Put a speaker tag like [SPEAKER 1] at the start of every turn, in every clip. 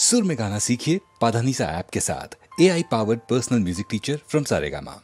[SPEAKER 1] सुर में गाना सीखिए पाधानीसा ऐप के साथ। AI powered personal music teacher from Saregama.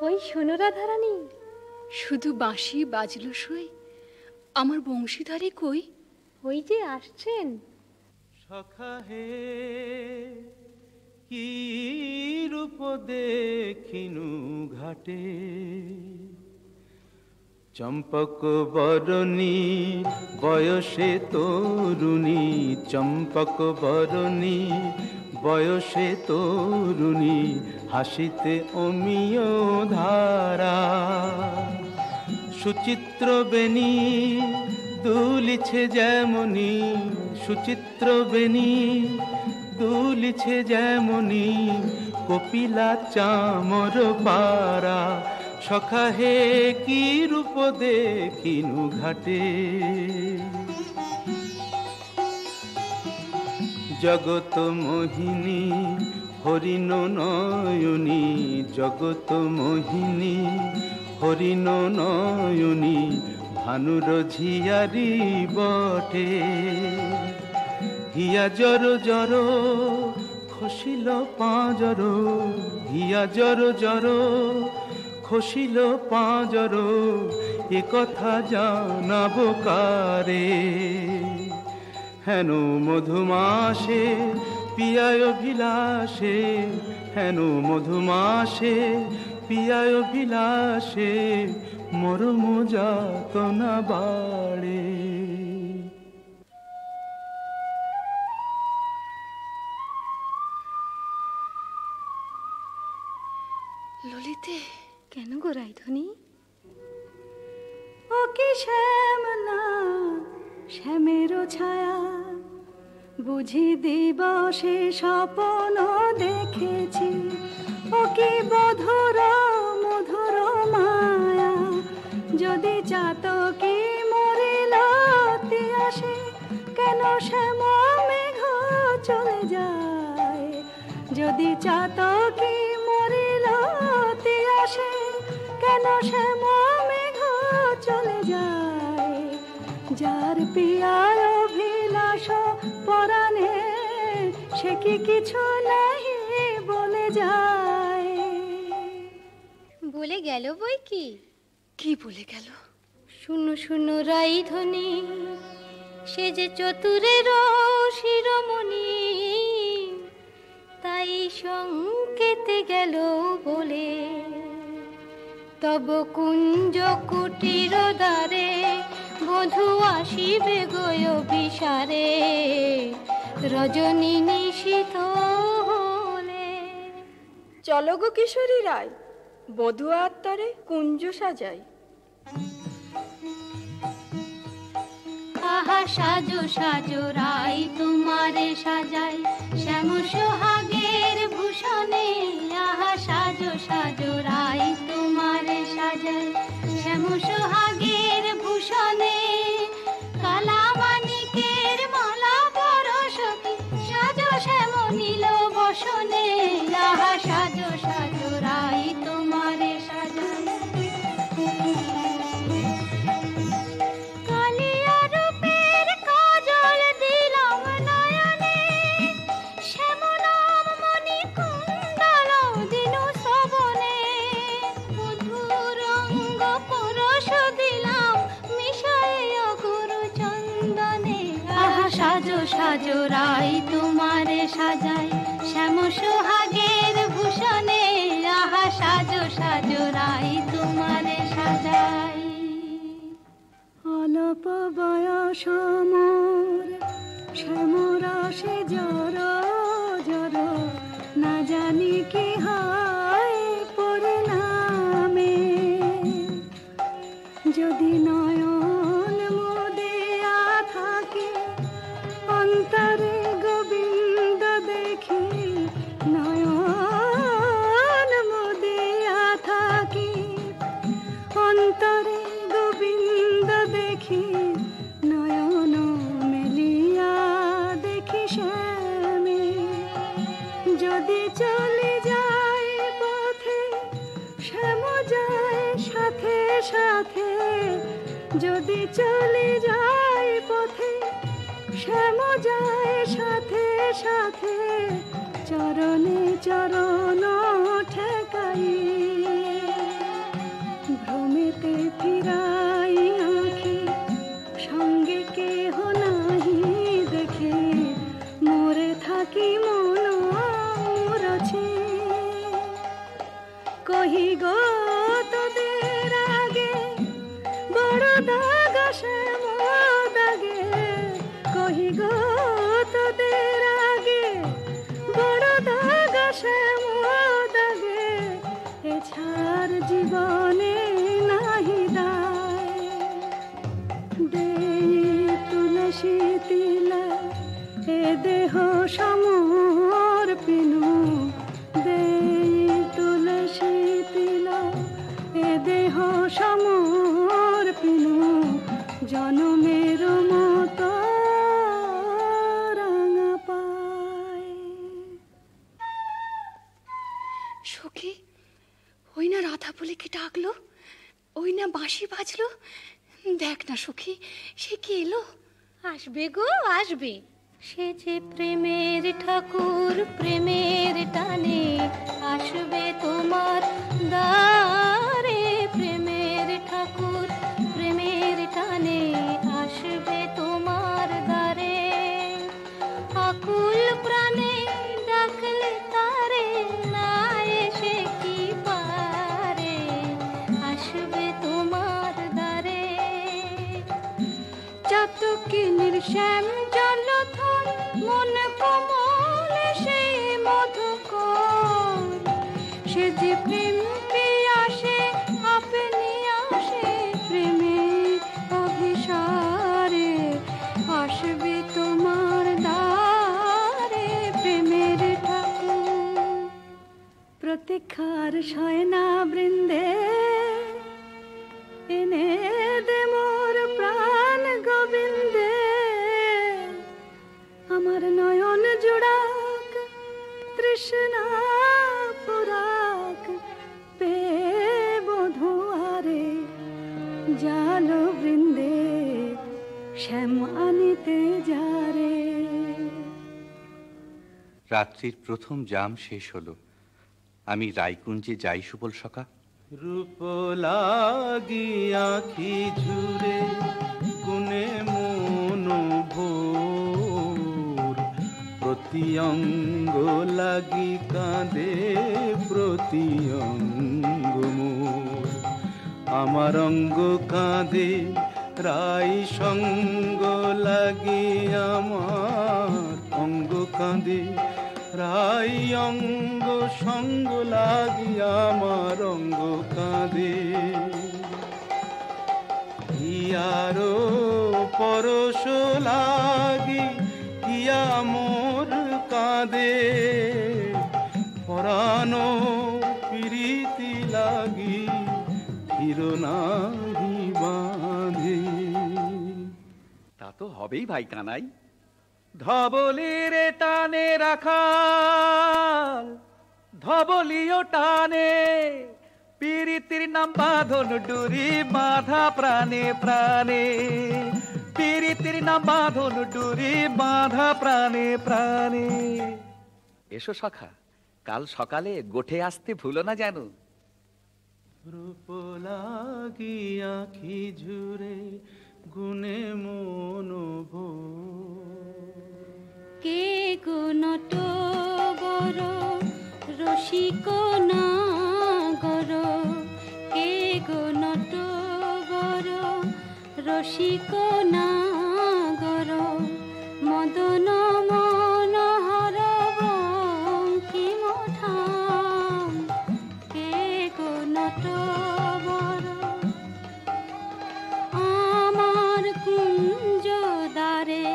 [SPEAKER 2] ওই শোনো রাধারানী, শুধু বাঁশি বাজলো সই, আমার বংশীধারী কই? ওই যে আসছেন।
[SPEAKER 3] সখা হে কি রূপ দেখিনু ঘাটে, চম্পক বরণী বয়সে তরুণী, চম্পক বরণী বয়সে তরুণী, হাসিতে অমিয় ধারা। সুচিত্র বেণী দুলিছে যেমনি, সুচিত্র বেণী দুলিছে যেমনি, কপিলা চামর পারা। সখা হে কি রূপ দেখিনু ঘাটে, জগত মোহিনী হরিণ নয়নী, জগত মোহিনী হরিণ নয়নী, ভানুর ঝিয়ারি বটে। হিয়া জর জর খসিল পাঁজর, হিয়া জর জর খসিল পাঁজর, এ কথা জানাবো কারে। হেন মধুমাসে পিয়ায় বিলাসে, হেন মধুমাসে পিয়ায় বিলাসে, মরম যাতনা বাড়ে।
[SPEAKER 2] ললিতে, কেন গো রাইধনী?
[SPEAKER 4] ও কি শ্যাম না শ্যামেরও ছায়া, বুঝি দিবসে স্বপ্ন দেখেছি। ও কি মধুর মধুর মায়া, যদি চাতকি মরিল আসে, কেন শ্যাম মেঘ চলে যায়। যদি চাতকি মরিল আসে, কেন শ্যাম মেঘ চলে যায়। যার পিয়ার অভিলাষ পরাণে, সে কি কিছু নাহি বলে যায়।
[SPEAKER 2] বলে গেল বই কি?
[SPEAKER 4] কি বলে গেল?
[SPEAKER 2] শুনো শুনো রাইধনী, সে যে চতুরের শিরোমণি, তাই সংকেতে গেল বলে। তব কুঞ্জ কুটির দ্বারে বধূ আসিবে গয় বিসারে, রজনী নিশীথ হলে।
[SPEAKER 5] চলো গো কিশোরী রায়, বধূ আত্মারে কুঞ্জ সাজাই।
[SPEAKER 2] আহা সাজো সাজো রাই তোমারে সাজাই, শ্যাম সোহাগের ভূষণে। আহা সাজো সাজো রাই তোমারে সাজাই, শ্যাম সোহাগের ভূষণে। কালা মানিকের মালা পরশকে, সাজো শ্যাম নীল বসনে। আহা সাজো সাজো রাই তোমারে সাজাই। সাজো সাজো রাই তোমারে সাজাই, শ্যাম সোহাগের ভূষণে। আহা সাজো সাজো রাই তোমারে সাজাই।
[SPEAKER 4] অল্প বয়স মোর শ্যামরাশে জর জর, না জানি কি হয় পরিণামে। যদি নয়ন মুদিয়া থাকে, অন্তরে গোবিন্দ দেখি। নয়ন মুদিয়া থাকি, অন্তরে গোবিন্দ দেখি। নয়ন মেলিয়া দেখি শ্যামে। যদি চলে যায় পথে, শ্যাম যায় সাথে সাথে। যদি চলে যায় পথে, শ্যাম যায় সাথে সাথে। চরণে চরণ ঠেকাই, ভ্রমেতে ফিরাই আঁখি। সঙ্গে কেহ নাই সমর পিনু দেই তুলসী তিল এ দেহ সমর পিনু জনমের মতো রাঙা পায়।
[SPEAKER 6] সখী, ওই না রাধা বলে কি ডাকলো, ওই না বাঁশি বাজলো, দেখ না সখী সে কি এলো।
[SPEAKER 2] আসবে গো আসবে, সে যে প্রেমের ঠাকুর প্রেমের টানে আসবে তোমার দ্বারে। প্রেমের ঠাকুর প্রেমের টানে আসবে তোমার দ্বারে। আকুল প্রাণে ডাকলে তারে না এসে কি পারে, আসবে তোমার দ্বারে।
[SPEAKER 4] চাতকিনীর শ্যাম জলধর মন কোমল সেই মধুকর, সে যে প্রেম পিয়াসে আপনি আসে প্রেমের অভিসারে, আসবে তোমার দ্বারে। প্রেমের ঠাকুর প্রতীক্ষার শয়না বৃন্দে এনে দে মোর প্রাণ গোবিন্দে। আমার নয়ন জুড়াক তৃষ্ণা পুরাক পে বধুয়ারে, জাল বৃন্দে শ্যাম আনিতে যারে।
[SPEAKER 7] রাত্রির প্রথম জাম শেষ হলো, আমি রায়কুঞ্জে যাই সুবল সখা।
[SPEAKER 3] রূপ লাগি আখি ঝুরে গুনে মন ভোর, প্রতি অঙ্গ লাগি কাঁদে প্রতি অঙ্গ মোর। আমার অঙ্গ কাঁদে রাই সঙ্গ লাগি, আমার অঙ্গ কাঁদে রাই অঙ্গ সঙ্গ লাগি, আমার অঙ্গ কাঁদে। হিয়ারো পরশ লাগি হিয়া মোর কাঁদে, পরানো প্রীতি লাগি ফির নাহি বাঁধে।
[SPEAKER 8] তা তো হবেই ভাই কানাই, ধবলির টানে রাখাল ধবলিও টানে, পীড়িতির নাম বাঁধন ডুরি বাঁধা প্রাণে প্রাণে। পীড়িতির নাম বাঁধন ডুরি বাঁধা প্রাণে প্রাণে। এসো সখা, কাল সকালে গোঠে আসতে ভুলো না যেন।
[SPEAKER 3] রূপ লাগি আখি ঝুরে গুনে মন ভোর।
[SPEAKER 2] কে গো নটবর রসিক নাগর, কে গো নটবর রসিক নাগর, মদন মনোহর বঙ্কিম ঠাম। কে গো নটবর আমার কুঞ্জ দ্বারে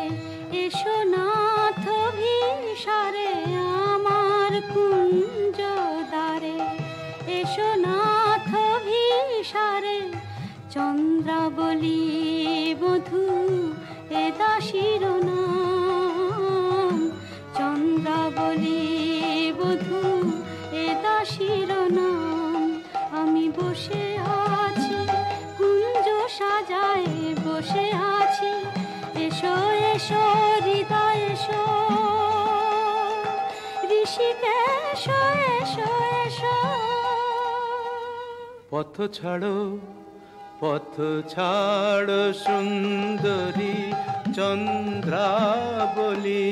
[SPEAKER 2] এসো নাথ ভিসারে, আমার কুঞ্জ দ্বারে এসো নাথ ভিসারে। চন্দ্রাবলী বধূ এ দাসীর নাম, চন্দ্রাবলী বধূ এ দাসীর নাম। আমি বসে আছি কুঞ্জ সাজায় বসে আছি, এসো এসো হৃদয় এসো ঋষিকেশ এসো এসো।
[SPEAKER 3] পথ ছাড়ো পথ ছাড়ো সুন্দরী চন্দ্রাবলী,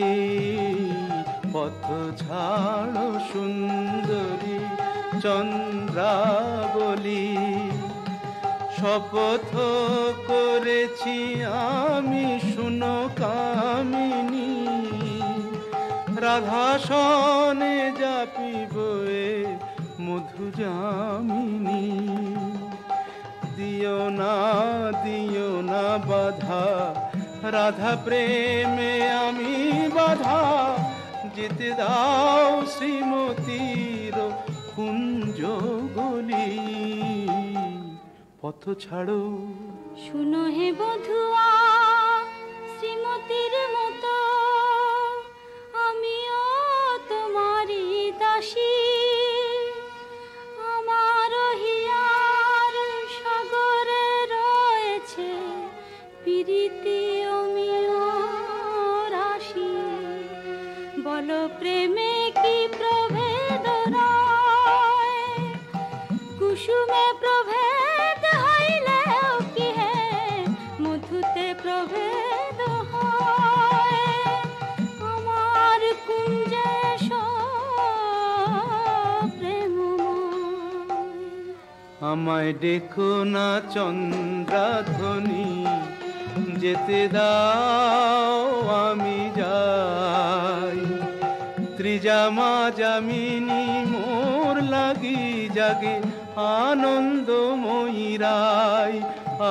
[SPEAKER 3] পথ ছাড়ো সুন্দরী চন্দ্রাবলী। শপথ করেছি আমি শুনো কামিনী, রাধাসনে যাপিব এ মধু যামিনী। দিও না বাধা রাধা প্রেমে আমি বাধা, যেতে দাও শ্রীমতীর কুঞ্জ গলি। পথ ছাড়ো
[SPEAKER 2] শুনো হে বধুয়া, শ্রীমতীর মতো আমিও তোমারই দাসী। আমার হিয়ার সাগরে রয়েছে প্রীতি অমিয় রাশি। বলো প্রেমে কি প্রভেদ রয়, কুসুমে প্রভেদ হইলেও কি হে মধুতে প্রভেদ হয়। আমার কুঞ্জে প্রেমময়।
[SPEAKER 3] আমায় দেখো না চন্দ্রাধ্বনি, যেতে দাও আমি যাই। ত্রিজামা যামিনী মোর লাগি জাগে আনন্দময়ী রায়।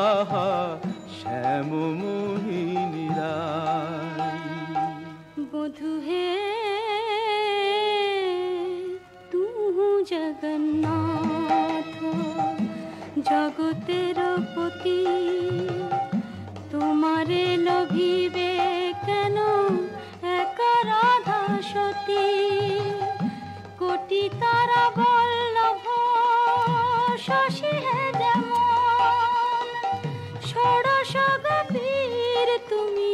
[SPEAKER 3] আহা শ্যাম মোহিনী রায়।
[SPEAKER 2] বধু হে তু জগন্নাথ জগতের পতি, তোমারে লোভিবে কেন একা রাধা সতী। কোটি তারা বল্লভ শশী হে যেমন, ষোড়শ গোপীর তুমি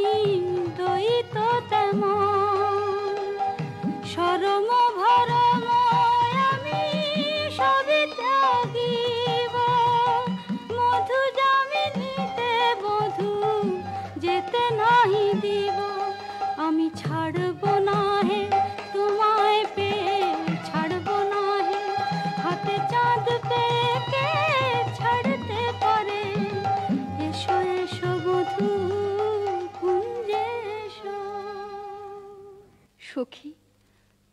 [SPEAKER 2] দ্বৈত তেমন। শরম ভরম আমি সবই ত্যাগিব, মধু যামিনীতে বধূ যেতে নাহি দিব। আমি ছাড়ব না হে তোমায় পেয়ে, ছাড়ব না হে হাতে চাঁদ পেয়ে কে ছাড়তে পারে। এসো এসো বধূ কুঞ্জে এসো।
[SPEAKER 6] সখী,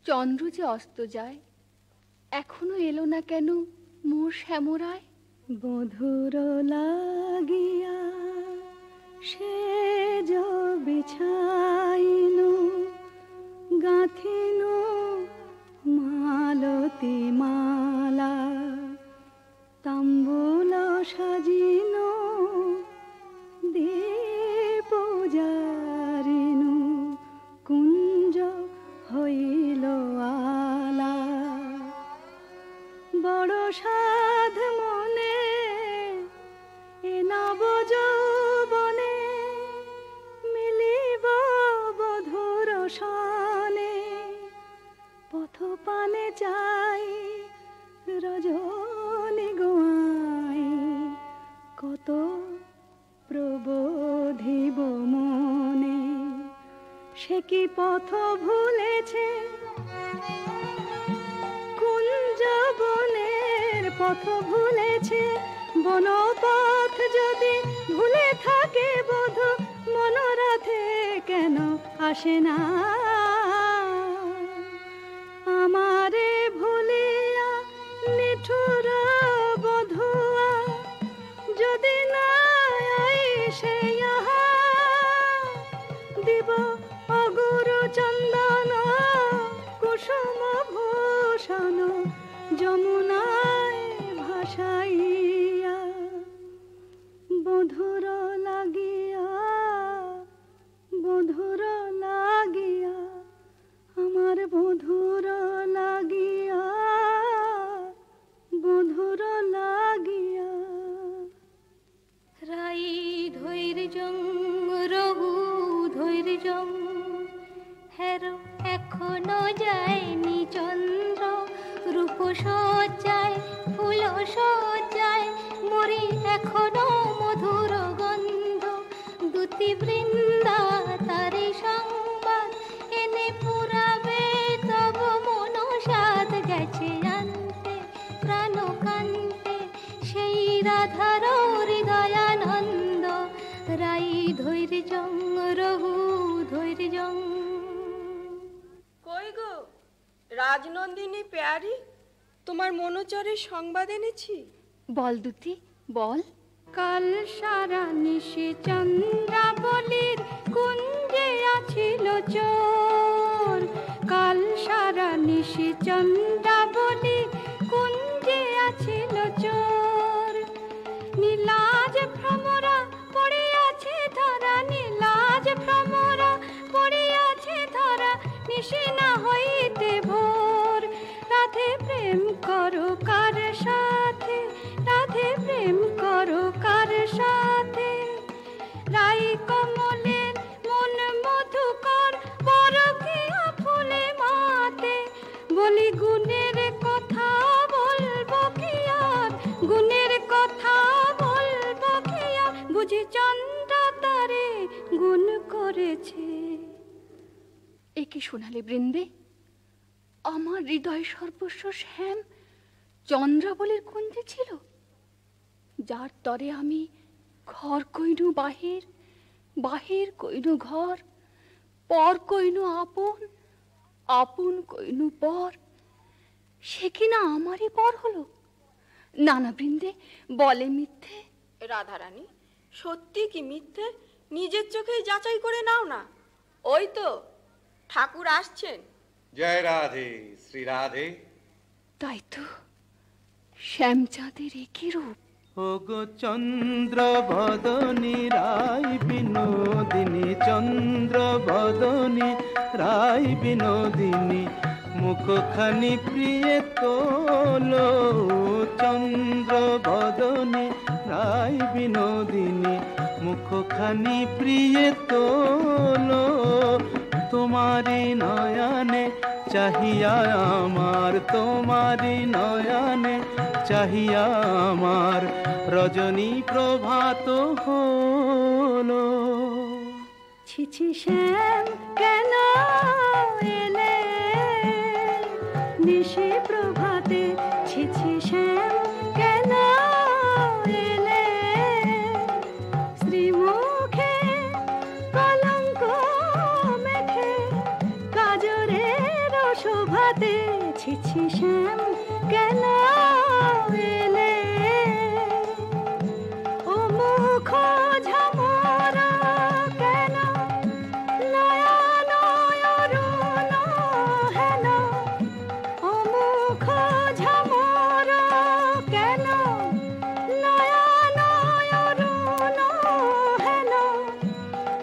[SPEAKER 6] চন্দ্র যে অস্ত যায়, এখনো এলো না কেন মোর শ্যামরায়?
[SPEAKER 4] বধুর লাগিয়া সেজ বিছাইনু, গাঁথিনু মালতী মালা। তাম্বুল সাজিনু দীপ জারিনু, কুঞ্জ হইল আলা। বড় সাধ মনে এ নব যৌবনে, মিলিব বধুর সনে। পথ পানে চাই রজনী গোয়াই, কত প্রবোধিব মনে। সে কি পথ ভুলেছে কুঞ্জ বনের পথ ভুলেছে। বনপথ যদি ভুলে থাকে বধূ, মনোরথে কেন আসে না? আমারে ভুলিয়া নিঠুর বধুয়া, যদি না আইসে ইহা দিব অগুরু চন্দন কুসুম ভূষণ যমুনায় ভাসাইয়া। বধুর লাগিয়া, বধুর লাগিয়া, আমার বধুর লাগিয়া, বধুর লাগিয়া।
[SPEAKER 2] রাই ধৈর্যং রঘু ধৈর্যং, হেরো এখনো যায়নি চন্দ্র। রূপ সজ্জায় ফুল সজ্জায় মরি এখনো মধুর গন্ধ। দুতি বৃন্দা তারি সংবাদ এনে পুরাবে তব মনসাদ। গেছে জানতে প্রাণ কান্তে সেই রাধার হৃদয়ানন্দ। রাই ধৈর্যং রঘু ধৈর্যং।
[SPEAKER 5] কই গো রাজনন্দিনী পেয়ারি, তোমার মনোচরের সংবাদ এনেছি।
[SPEAKER 6] বল দুতি বল।
[SPEAKER 2] কাল সারা নিশে চন্দ্রাবলীর কুঞ্জে আছিল চোর। কাল চন্দ্রাবলী কুঞ্জে আছিল চোর। নীলাজ ভ্রমরা পড়িয়াছে ধরা, নীলাজ ভ্রমরা পড়িয়াছে ধরা, নিশি না হইতে ভোর। রাধে প্রেম করো কার সাথে, রাধে প্রেম করো কার সাথে। রাই কমলের মন মধুকর, পরকীয়া ফুলে মাতে। বলি গুণের কথা বলবো কি আর, গুণের কথা বলবো কি আর, বুঝি চন্দ্রা তারে গুণ করেছে।
[SPEAKER 6] এ কি শোনালে বৃন্দে? আমার হৃদয় সর্বস্ব শ্যাম চন্দ্রাবলীর কুঞ্জে ছিল, যার তরে আমি ঘর কইনু বাহির, বাহির কইনু ঘর, পর কইনু আপন, আপন কইনু পর। সে কিনা আমারই পর হলো। নানা বৃন্দে বলে মিথ্যে।
[SPEAKER 5] রাধারানী, সত্যি কি মিথ্যে নিজের চোখেই যাচাই করে নাও না। ওই তো ঠাকুর আসছেন।
[SPEAKER 9] জয় রাধে, শ্রী রাধে।
[SPEAKER 6] তাই তো, শ্যামচাঁদের একই রূপ।
[SPEAKER 3] ওগো চন্দ্র বদনী রায় বিনোদিনী, চন্দ্র বদনী রায় বিনোদিনী, মুখখানি প্রিয় তোলো। চন্দ্র বদনী রায় বিনোদিনী, মুখখানি প্রিয় তোলো। তোমারি নয়নে চাহিয়া আমার, তোমারি নয়নে চাহিয়া আমার, রজনী প্রভাত হলো।
[SPEAKER 4] ছিছি শ্যাম কেন এলে নিশি প্রভাতে, ছিছি শ্যাম কেন এলে শ্রীমুখে কলঙ্ক মেখে, কাজরের শোভাতে। ছিছি শ্যাম কেন এলে ও মুখ ঝামরা কেন, নয়ন অরুণ হেন। ও মুখ ঝামরা কেন, নয়ন অরুণ হেন।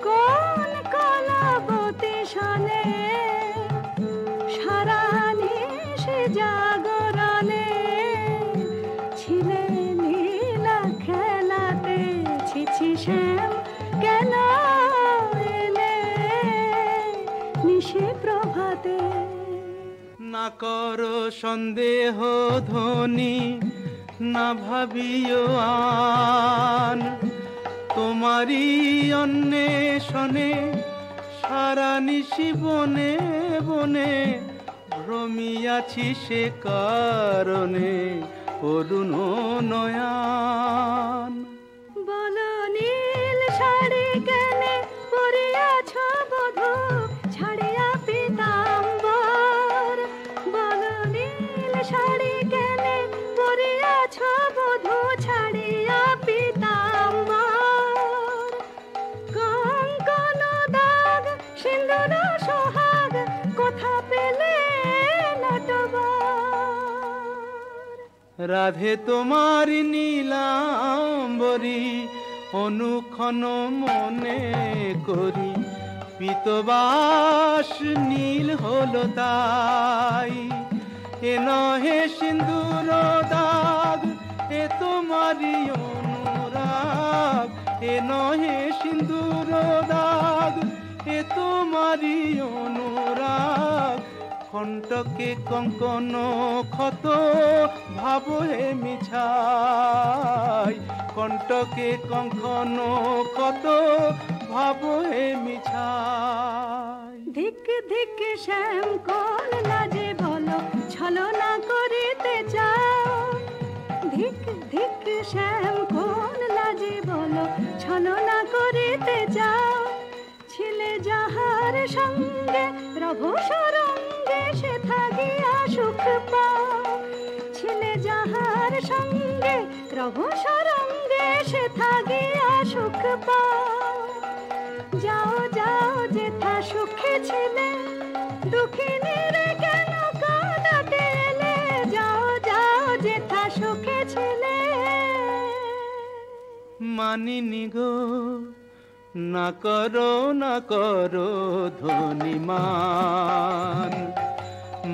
[SPEAKER 4] কোন কলাবতী সনে সারা নিশি জাগরণে, ছিলে নীলা খেলাতে। ছিছি শ্যাম কেন এলে নিশি প্রভাতে।
[SPEAKER 3] না করো সন্দেহ ধ্বনি, না ভাবিও আন, তোমারই অন্বেষণে সারা নিশি বনে বনে ভ্রমিয়াছি, সে কারণে অরুণ নয়ন।
[SPEAKER 4] বল নীল শাড়ি কেনে পরিয়াছ বধূ, ছাড়িয়া পীতাম্বর। বল নীল শাড়ি কেনে পরিয়াছ বধূ, ছাড়িয়া পীতাম্বর। কঙ্কন দাগ সিন্দুর সোহাগ, কোথা পেলে নটবর।
[SPEAKER 3] রাধে তোমার নীলাম্বরী অনুক্ষণ মনে করি, পীতবাস নীল হলো তাই। এ নহে সিন্দুর দাগ, এ তোমারই অনুরাগ। এ নহে সিন্দুর দাগ, এ তোমারই অনুরাগ। কণ্টকে কঙ্কন ক্ষত ভাব হে মিছাই, কণ্টকে কঙ্কন ক্ষত ভাব হে মিছাই।
[SPEAKER 4] ধিক ধিক শ্যাম কোন লাজে বলো, ছলনা করিতে চাও। ধিক ধিক শ্যাম কোন লাজে বলো, ছলনা করিতে চাও। ছিলে যাহার সঙ্গে রঘু সরঙ্গে, সে থাকিয়া সুখ পাও। ছিলে যাহার সঙ্গে রঘু সরঙ্গে, সে থাকিয়া সুখ পাও। যাও যাও যেথা সুখে ছিলে, দুঃখিনীর কেন কাঁদাতে
[SPEAKER 3] মানিনি গো না করো ধনিমান,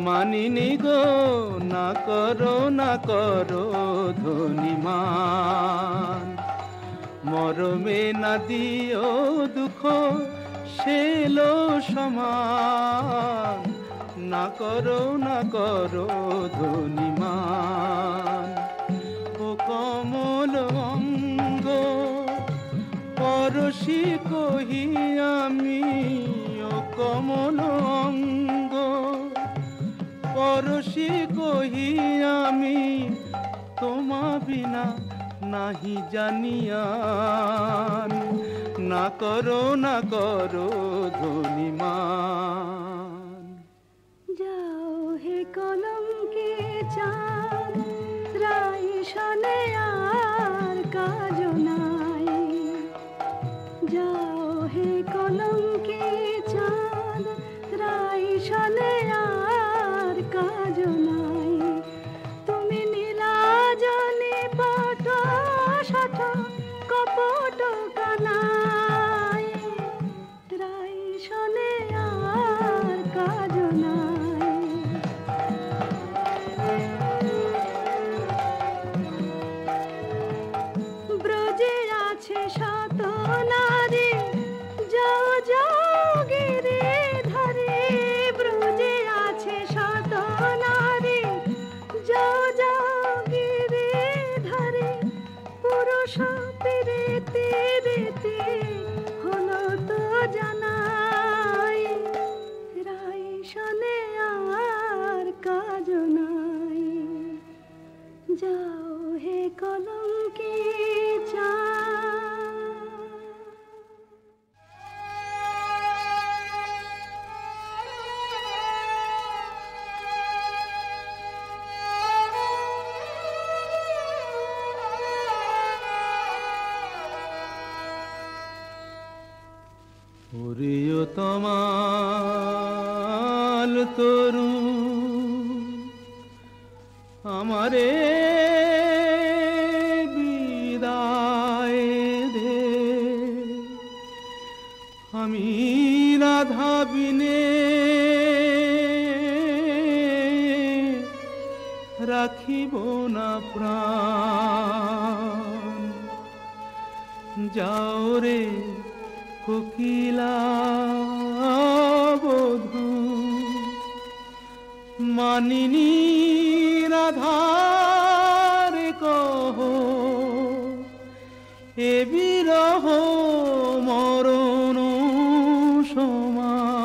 [SPEAKER 3] মানিনি গো না করো ধনিমান। মরমে না দিও দুঃখ সেলো সমান, না করো ধনিমান। ও কমল অঙ্গ পরশি কহি আমি, ও কমল অঙ্গ পরশি কহি আমি, তোমা বিনা নাহি জানিয়ান, না করো ধনিমান।
[SPEAKER 4] যাও হে কলঙ্কে চাঁদ, রাই শনে আর কাজ নাই। যাও হে কলঙ্কে চাঁদ, রাই শনে আর কাজ নাই। তুমি নীলাজনে পট শত কপট কানাই, রাই শনে আর কাজ নাই। ব্রজে আছে শত নারী, যাও যাও গিরে ধরে। ব্রজে আছে শত নারী, যাও যাও গিরে ধরে। পুরুষ পেরেতে রেতে হলো তো জানাই, রাই শনে আর কাজ নাই। যাও হে কলঙ্কে
[SPEAKER 3] প্রিয়তমাল তরু আমারে বিদায় দে, আমি রাধা বিনে রাখিব না প্রাণ। যাও রে কোকিলা বধূ, মানিনী রাধার কহ, এ বিরহ মরণ সমান।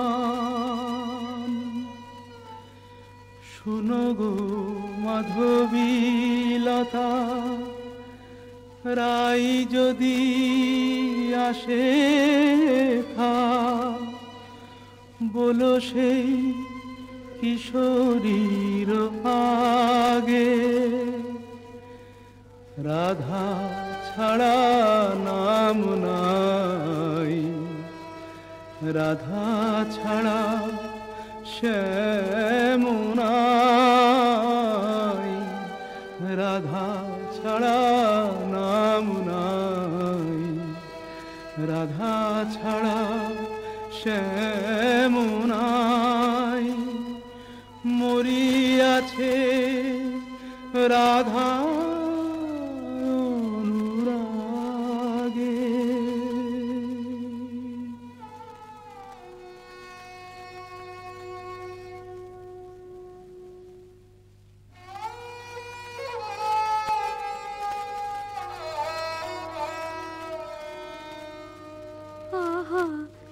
[SPEAKER 3] শুনো গো মাধবীলতা, রাই যদি আসে থা, বলো সেই কিশোরীর আগে, রাধা ছাড়া নাম নাই, রাধা ছাড়া শ্যাম নাই, রাধা ছাড়া নাম নাই, রাধা ছাড়া শ্যাম নাই। মরিয়াছে রাধা অনুরাগে।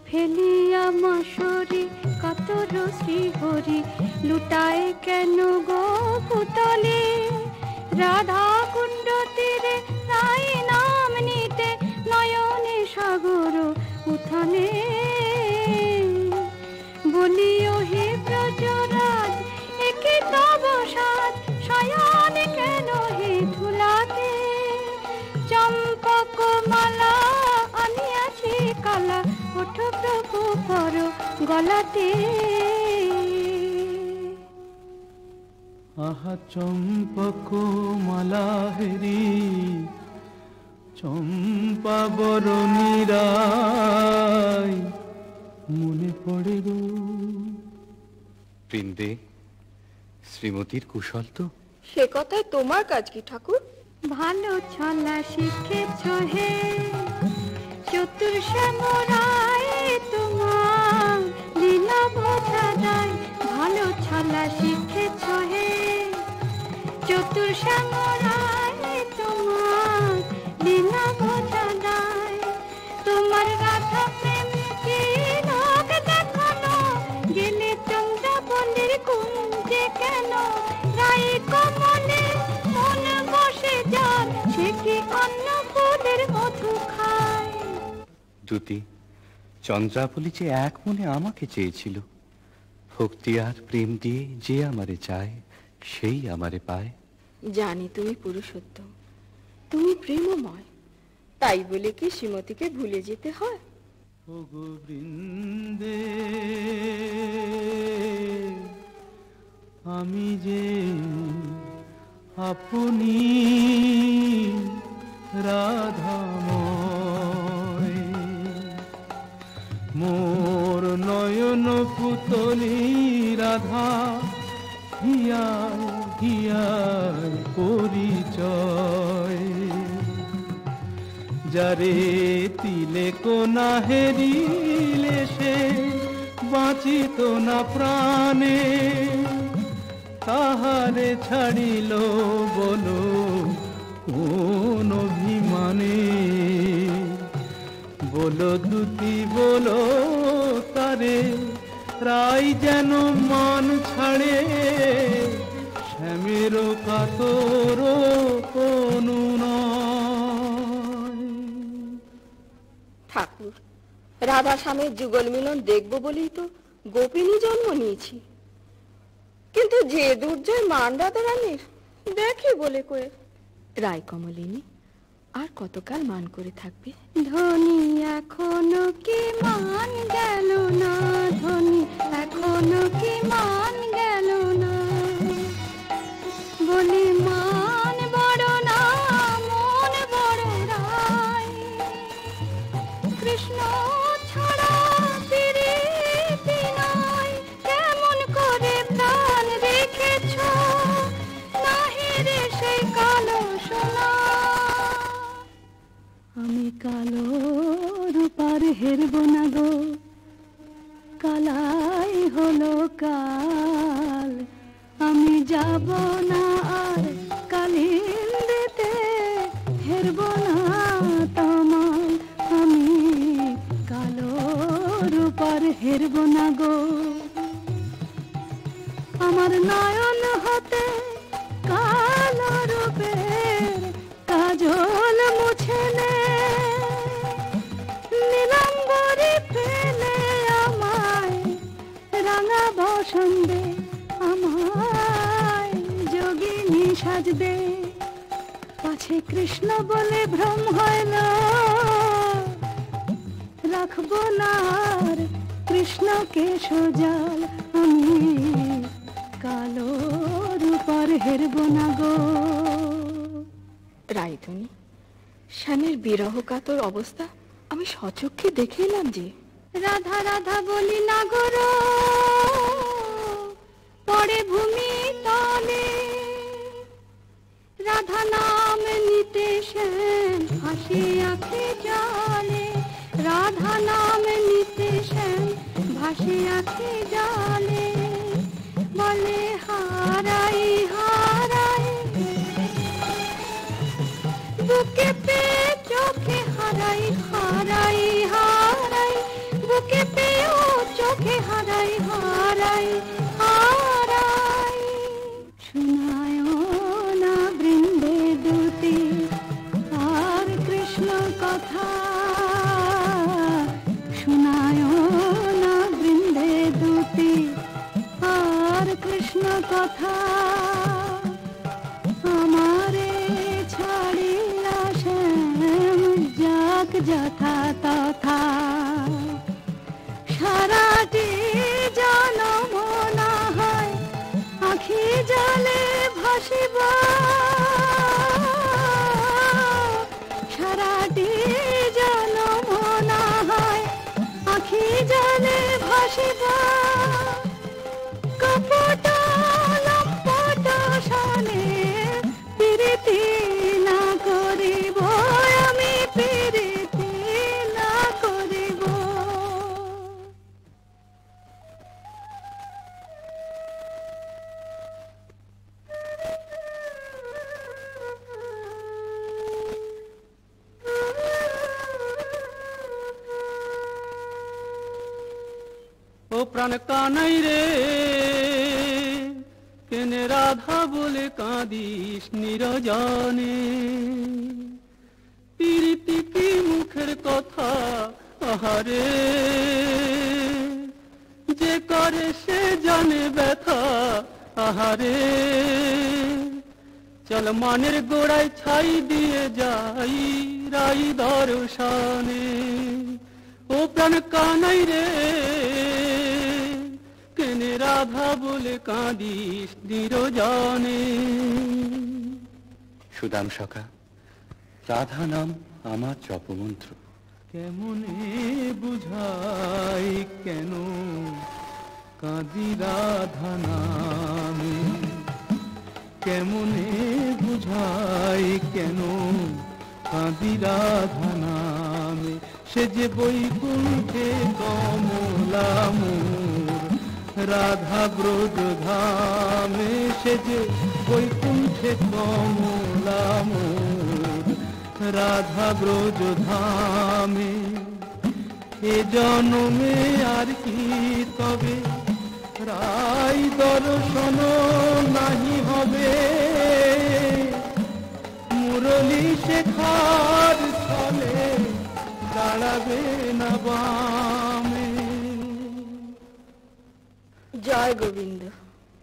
[SPEAKER 2] ফেলিয়া মশরি কাতর শ্রীহরি, লুটায় কেন গো পুতলে। রাধা কুণ্ড তীরে রাই নাম নিতে, নয়নে সাগর উথানে। বলিও হে ব্রজরাজ একে তব সাজ, শয়ন কেন হে ধুলাতে। চম্পক মালা আনিয়াছি কালা, ওঠ প্রভু পর গলাতে।
[SPEAKER 3] আহা চম্পক মালা হেরি, চম্পা বরণীরাই মনে পড়ে গো।
[SPEAKER 7] বৃন্দে শ্রীমতীর কুশল তো?
[SPEAKER 5] সে কথায় তোমার কাজ কি ঠাকুর?
[SPEAKER 2] ভালো ছলা শিখেছ হে চতুর শ্যামরায়, তোমার লীলা বোঝা যায়। ভালো ছলা শিখেছ হে চতুর শ্যামরায়, তোমার লীলা বোঝা যায়। তোমার রাধা প্রেম কি লোক দেখানো, গেলে চন্দ্রাবলীর কুঞ্জে কেন? রাই কমলে মন বসে যার, সে কি অন্য ফুলের মধু খায়?
[SPEAKER 7] দুতি, চন্দ্রাবলী যে এক মনে আমাকে চেয়েছিল। ভক্তি আর প্রেম দিয়ে যে আমারে চায়, সেই আমারে পায়।
[SPEAKER 5] জানি তুমি পুরুষোত্তম, তুমি প্রেমময়, তাই বলে কি শ্রীমতীকে ভুলে যেতে হয়?
[SPEAKER 3] ও গো বৃন্দে আমি যে আপনি রাধাময়, মোর নয়ন পুতলি রাধা, হিয়ার হিয়ার পরিচয়। যারে তিলে কোনা হেরিলে সে বাঁচিত না প্রাণে, তাহারে ছাড়িল বলো কোন অভিমানে। বলো দুতি বলো তারে, রাই যেন মান ছাড়ে, শ্যামের কাতর অনুনয়।
[SPEAKER 5] ঠাকুর, রাধা স্বামীর যুগল মিলন দেখবো বলেই তো গোপিনী জন্ম নিয়েছি, কিন্তু যে দুর্জয় মান রাধা রানীর দেখে বলে কয়ে। রায় কমলিনী আর কতকাল মান করে থাকবে?
[SPEAKER 2] ধনী এখনো কি মান গেল না, ধনী এখনো কি মান গেল না? বলি মান বড় না মন বড় রায়, কৃষ্ণ ছাড়া প্রীতি নয়, কেমন করে প্রাণ রেখেছ নাহি রে সেই কালো সোনা। আমি কালো রূপার হেরব না গো, কালাই হলো কাল। আমি যাব না আর কালিন্দিতে, হেরব না তোমার। আমি কালো রূপার হেরব না গো। আমার নয়ন হতে কালো রূপের কাজল মুছে নে, নীলাম্বরে ফেলে আমায় রাঙা বসন্দে, আমায় যোগিনী সাজ দে। পাছে কৃষ্ণ বলে ভ্রম হয় না, রাখবো না আর কৃষ্ণকে সোজাল। আমি কালো রূপার হেরব না গো।
[SPEAKER 5] রায়ধনী, স্বামীর বিরহ কাতর অবস্থা আমি সচক্ষে দেখে এলাম যে।
[SPEAKER 2] রাধা রাধা বলি না গো, পড়ে ভূমি তলে। রাধা নাম নিতে শ্যাম ভাসে আঁখি জলে, রাধা নাম নিতে শ্যাম ভাসে আঁখি জলে। বলে হারাই হারাই বুকে পে চোখে হারাই, হারাই হারাই বুকে পেও চোখে হারাই, হারাই হারাই। শোনায় না বৃন্দে দুতি আর কৃষ্ণ কথা, শোনায় না বৃন্দে দুতি আর কৃষ্ণ কথা। আমারে ছাড়িয়া শ্যাম যাক যথা তথা, সারাটি জনম না হয় আখি জলে ভাসিব, সারা
[SPEAKER 3] ও প্রাণ কানাই রে, কেনে রাধা বলে কাঁদিস নিরজনে। প্রীতি কি মুখের কথা, আহারে যে করে সে জানে ব্যথা, আহারে চল মানের গোড়ায় ছাই দিয়ে যাই রাই দর্শনে। ও প্রাণ কানাই রে, কেনে রাধা বলে কাঁদিস নিরজনে।
[SPEAKER 7] সুদাম সখা, রাধা নাম আমার জপমন্ত্র।
[SPEAKER 3] কেমনে বুঝাই কেন কাঁদি রাধা নামে, কেমনে বুঝাই কেন কাঁদি রাধা নামে। সে যে বৈকুণ্ঠে কমলা মোর রাধা ব্রজ ধামে, সে যে বৈকুণ্ঠে কমলা মোর রাধা ব্রজ ধামে। এ জন্মে আর কি তবে রাই দর্শন নাহি হবে, মুরলী শেখার ছলে দাঁড়াবে না বামে।
[SPEAKER 5] জয় গোবিন্দ।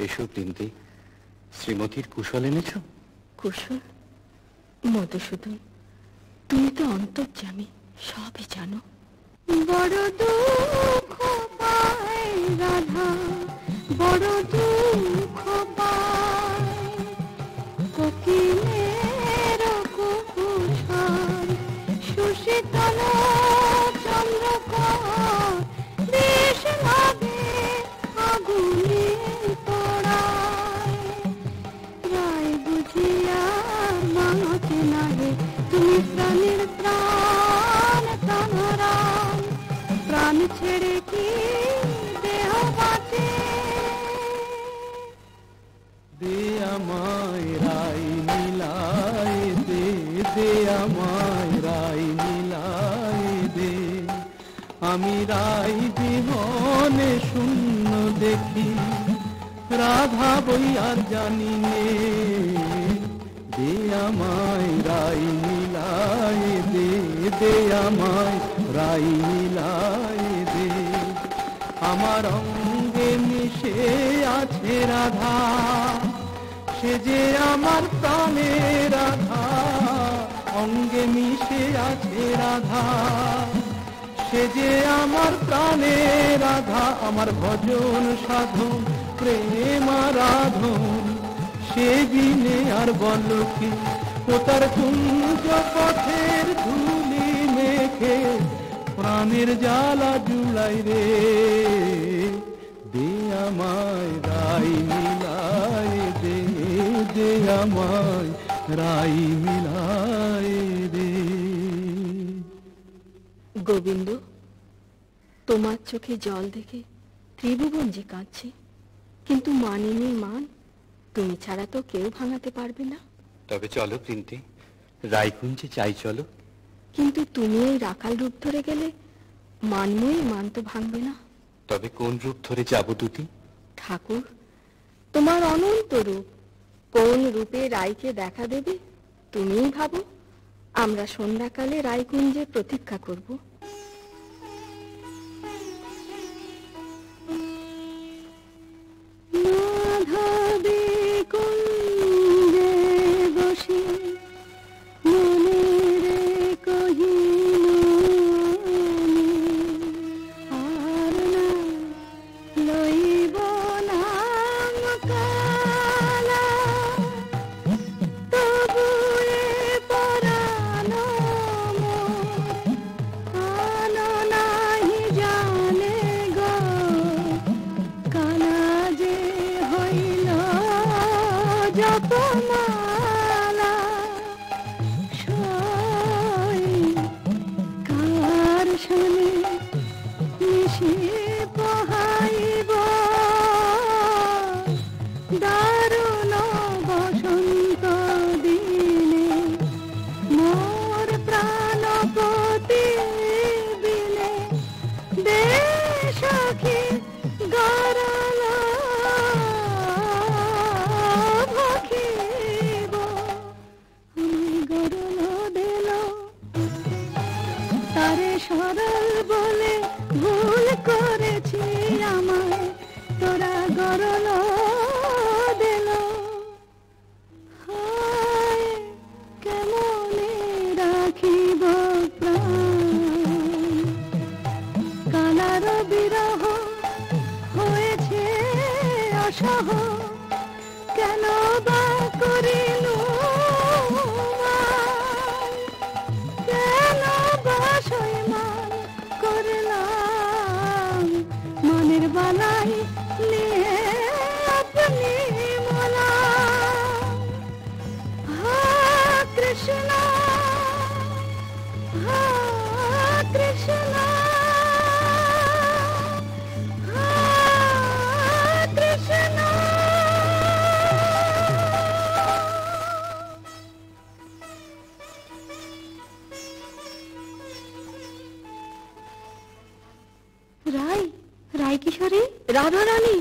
[SPEAKER 7] এসো বৃন্দে, শ্রীমতীর কুশল এনেছ?
[SPEAKER 5] কুশল? মধুসূদন, তুমি তো অন্তর্যামী, সবই জানো।
[SPEAKER 2] বড় দুঃখ পায় রাধা, বড় দুঃখ পায়, কোকিলের কুকুর সুশীতল চন্দ্রকর, বেশ লাগে আগুনে পোড়ায়। রায় বুঝিয়া মাকে নাহে, তুমি প্রাণের প্রাণ প্রাণরাম, প্রাণ ছেড়ে কি দেহ বাঁচে।
[SPEAKER 3] দে আমায় রাই মিলায় দে, দে আমায় রাই মিলায় দে। আমি রাই জীবনে শূন্য দেখি, রাধা বই আর জানি নে। দে আমায় রাই মিলায় দে, দে আমায় রাই মিলায় দে। আমার অঙ্গে মিশে আছে রাধা, সে যে আমার প্রাণে রাধা। অঙ্গে মিশে আছে রাধা, সে যে আমার প্রাণে রাধা। আমার ভজন সাধন প্রেম আরাধন, সে দিনে আর বল কি। ও তার কুঞ্জ পথের ধুলি মেখে প্রাণের জ্বালা জুড়াই রে। দে আমায় রাই মিলায় দে, দে আমায় রাই মিলায় দে।
[SPEAKER 5] গোবিন্দ, তোমার চোখে জল দেখে ত্রিভুবন যে কাঁদছে, কিন্তু মানিনীর মান তুমি ছাড়া তো কেউ ভাঙাতে পারবে না।
[SPEAKER 7] তবে চলো বৃন্দে, রায়কুঞ্জে চাই চলো।
[SPEAKER 5] কিন্তু তুমি এই রাখাল রূপ ধরে গেলে মানময়ী মান তো ভাঙবে না।
[SPEAKER 7] তবে কোন রূপ ধরে যাব দুটি?
[SPEAKER 5] ঠাকুর, তোমার অনন্ত রূপ, কোন রূপে রায়কে দেখা দেবে তুমিই ভাবো। আমরা সন্ধ্যাকালে রায়কুঞ্জে প্রতীক্ষা করব।
[SPEAKER 2] মাধবী কুঞ্জে বসে মনেরে কহিল আর না লইব নাম কালা, তবুয়ে পরানো আনো নাহি জানে গো, কালা যে হইল জপমালা। সই কার শোনে মিশে পোহাইব, দারুণ বসন্ত দিনে মোর প্রাণপতি বিনে। দে সখী
[SPEAKER 4] গরল ভাখিব আমি গরল দিল তারে সরল বলে ভুল করেছি আমায় তোরা গরল দিল হায় কেমনে রাখিব প্রাণ কালার বিরহ হয়েছে অসহ কেন বা করিল কেন বা সইমান করলাম মনের বালাই নিয়ে আপনি মোলা হা কৃষ্ণ হা কৃষ্ণ হা কৃষ্ণ রায় রায় কিশোরী রাধা রানী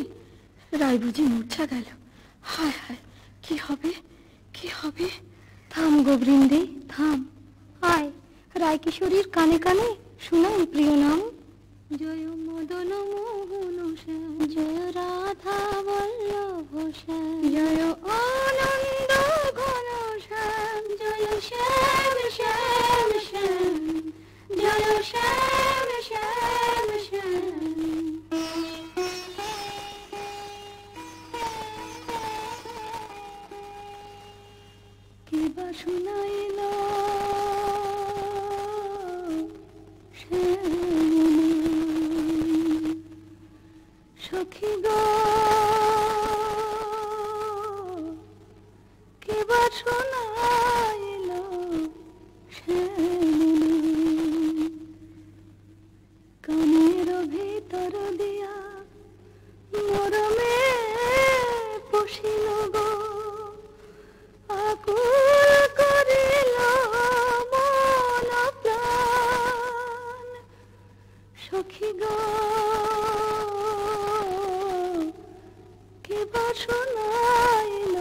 [SPEAKER 4] রায় বুঝি মূর্ছা গেল হায় হায় কি হবে কি হবে থাম গো বৃন্দে থাম আয় রায় কিশোরীর কানে কানে শুনাই প্রিয় নাম জয় মদন মোহন শ্যাম জয় রাধা বল্লভ শ্যাম জয় আনন্দ ঘন শ্যাম জয় শ্যাম শ্যাম শ্যাম জয় শ্যাম শ্যাম শ্যাম কিবা শুনাইল সখী গো কিবা শুনাইল কানের ভিতর দিয়া মরমে পশিল গো আকুল করিল মন প্রাণ সখী গো কিবা শোনাইল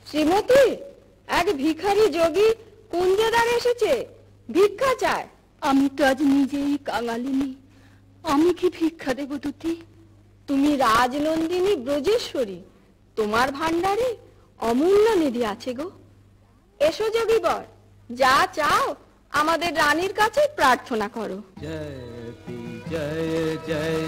[SPEAKER 5] শ্রীমতী এক ভিখারি যোগী কুঞ্জদার এসেছে ভিক্ষা চায়
[SPEAKER 4] আমি তো আজ নিজেই কাঙালিনী আমি কি ভিক্ষা দেব দুটি
[SPEAKER 5] তুমি রাজনন্দিনী ব্রজেশ্বরী তোমার ভান্ডারে অমূল্য নিধি আছে গো এসো যোগীবর যা চাও আমাদের রানীর কাছে প্রার্থনা করো
[SPEAKER 3] जयति जय जय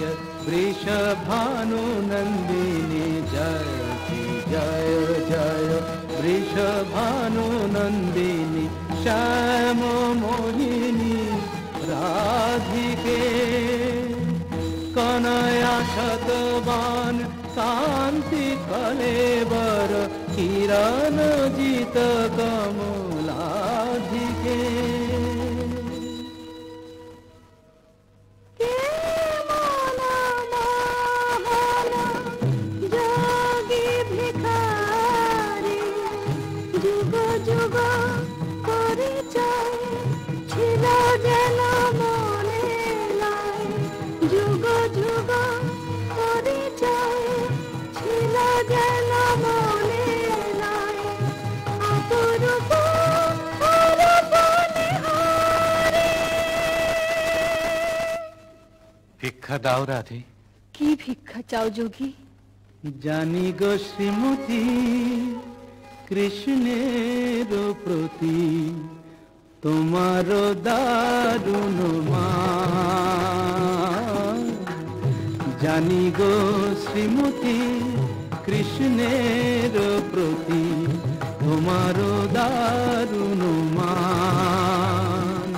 [SPEAKER 3] वृषभानु नंदिनी जयति जय जय वृषभानु नंदिनी श्याम मोहिनी राधिके कनया शतवान कांति कलेवर किरण जित कमलाधिके
[SPEAKER 7] ভিক্ষা দাও রাধে
[SPEAKER 4] কি ভিক্ষা চাও যোগী
[SPEAKER 3] জানি গো শ্রীমতী কৃষ্ণের প্রতি তোমার দারুণ মান জানি গো শ্রীমতী কৃষ্ণের প্রতি তোমার দারুণ মান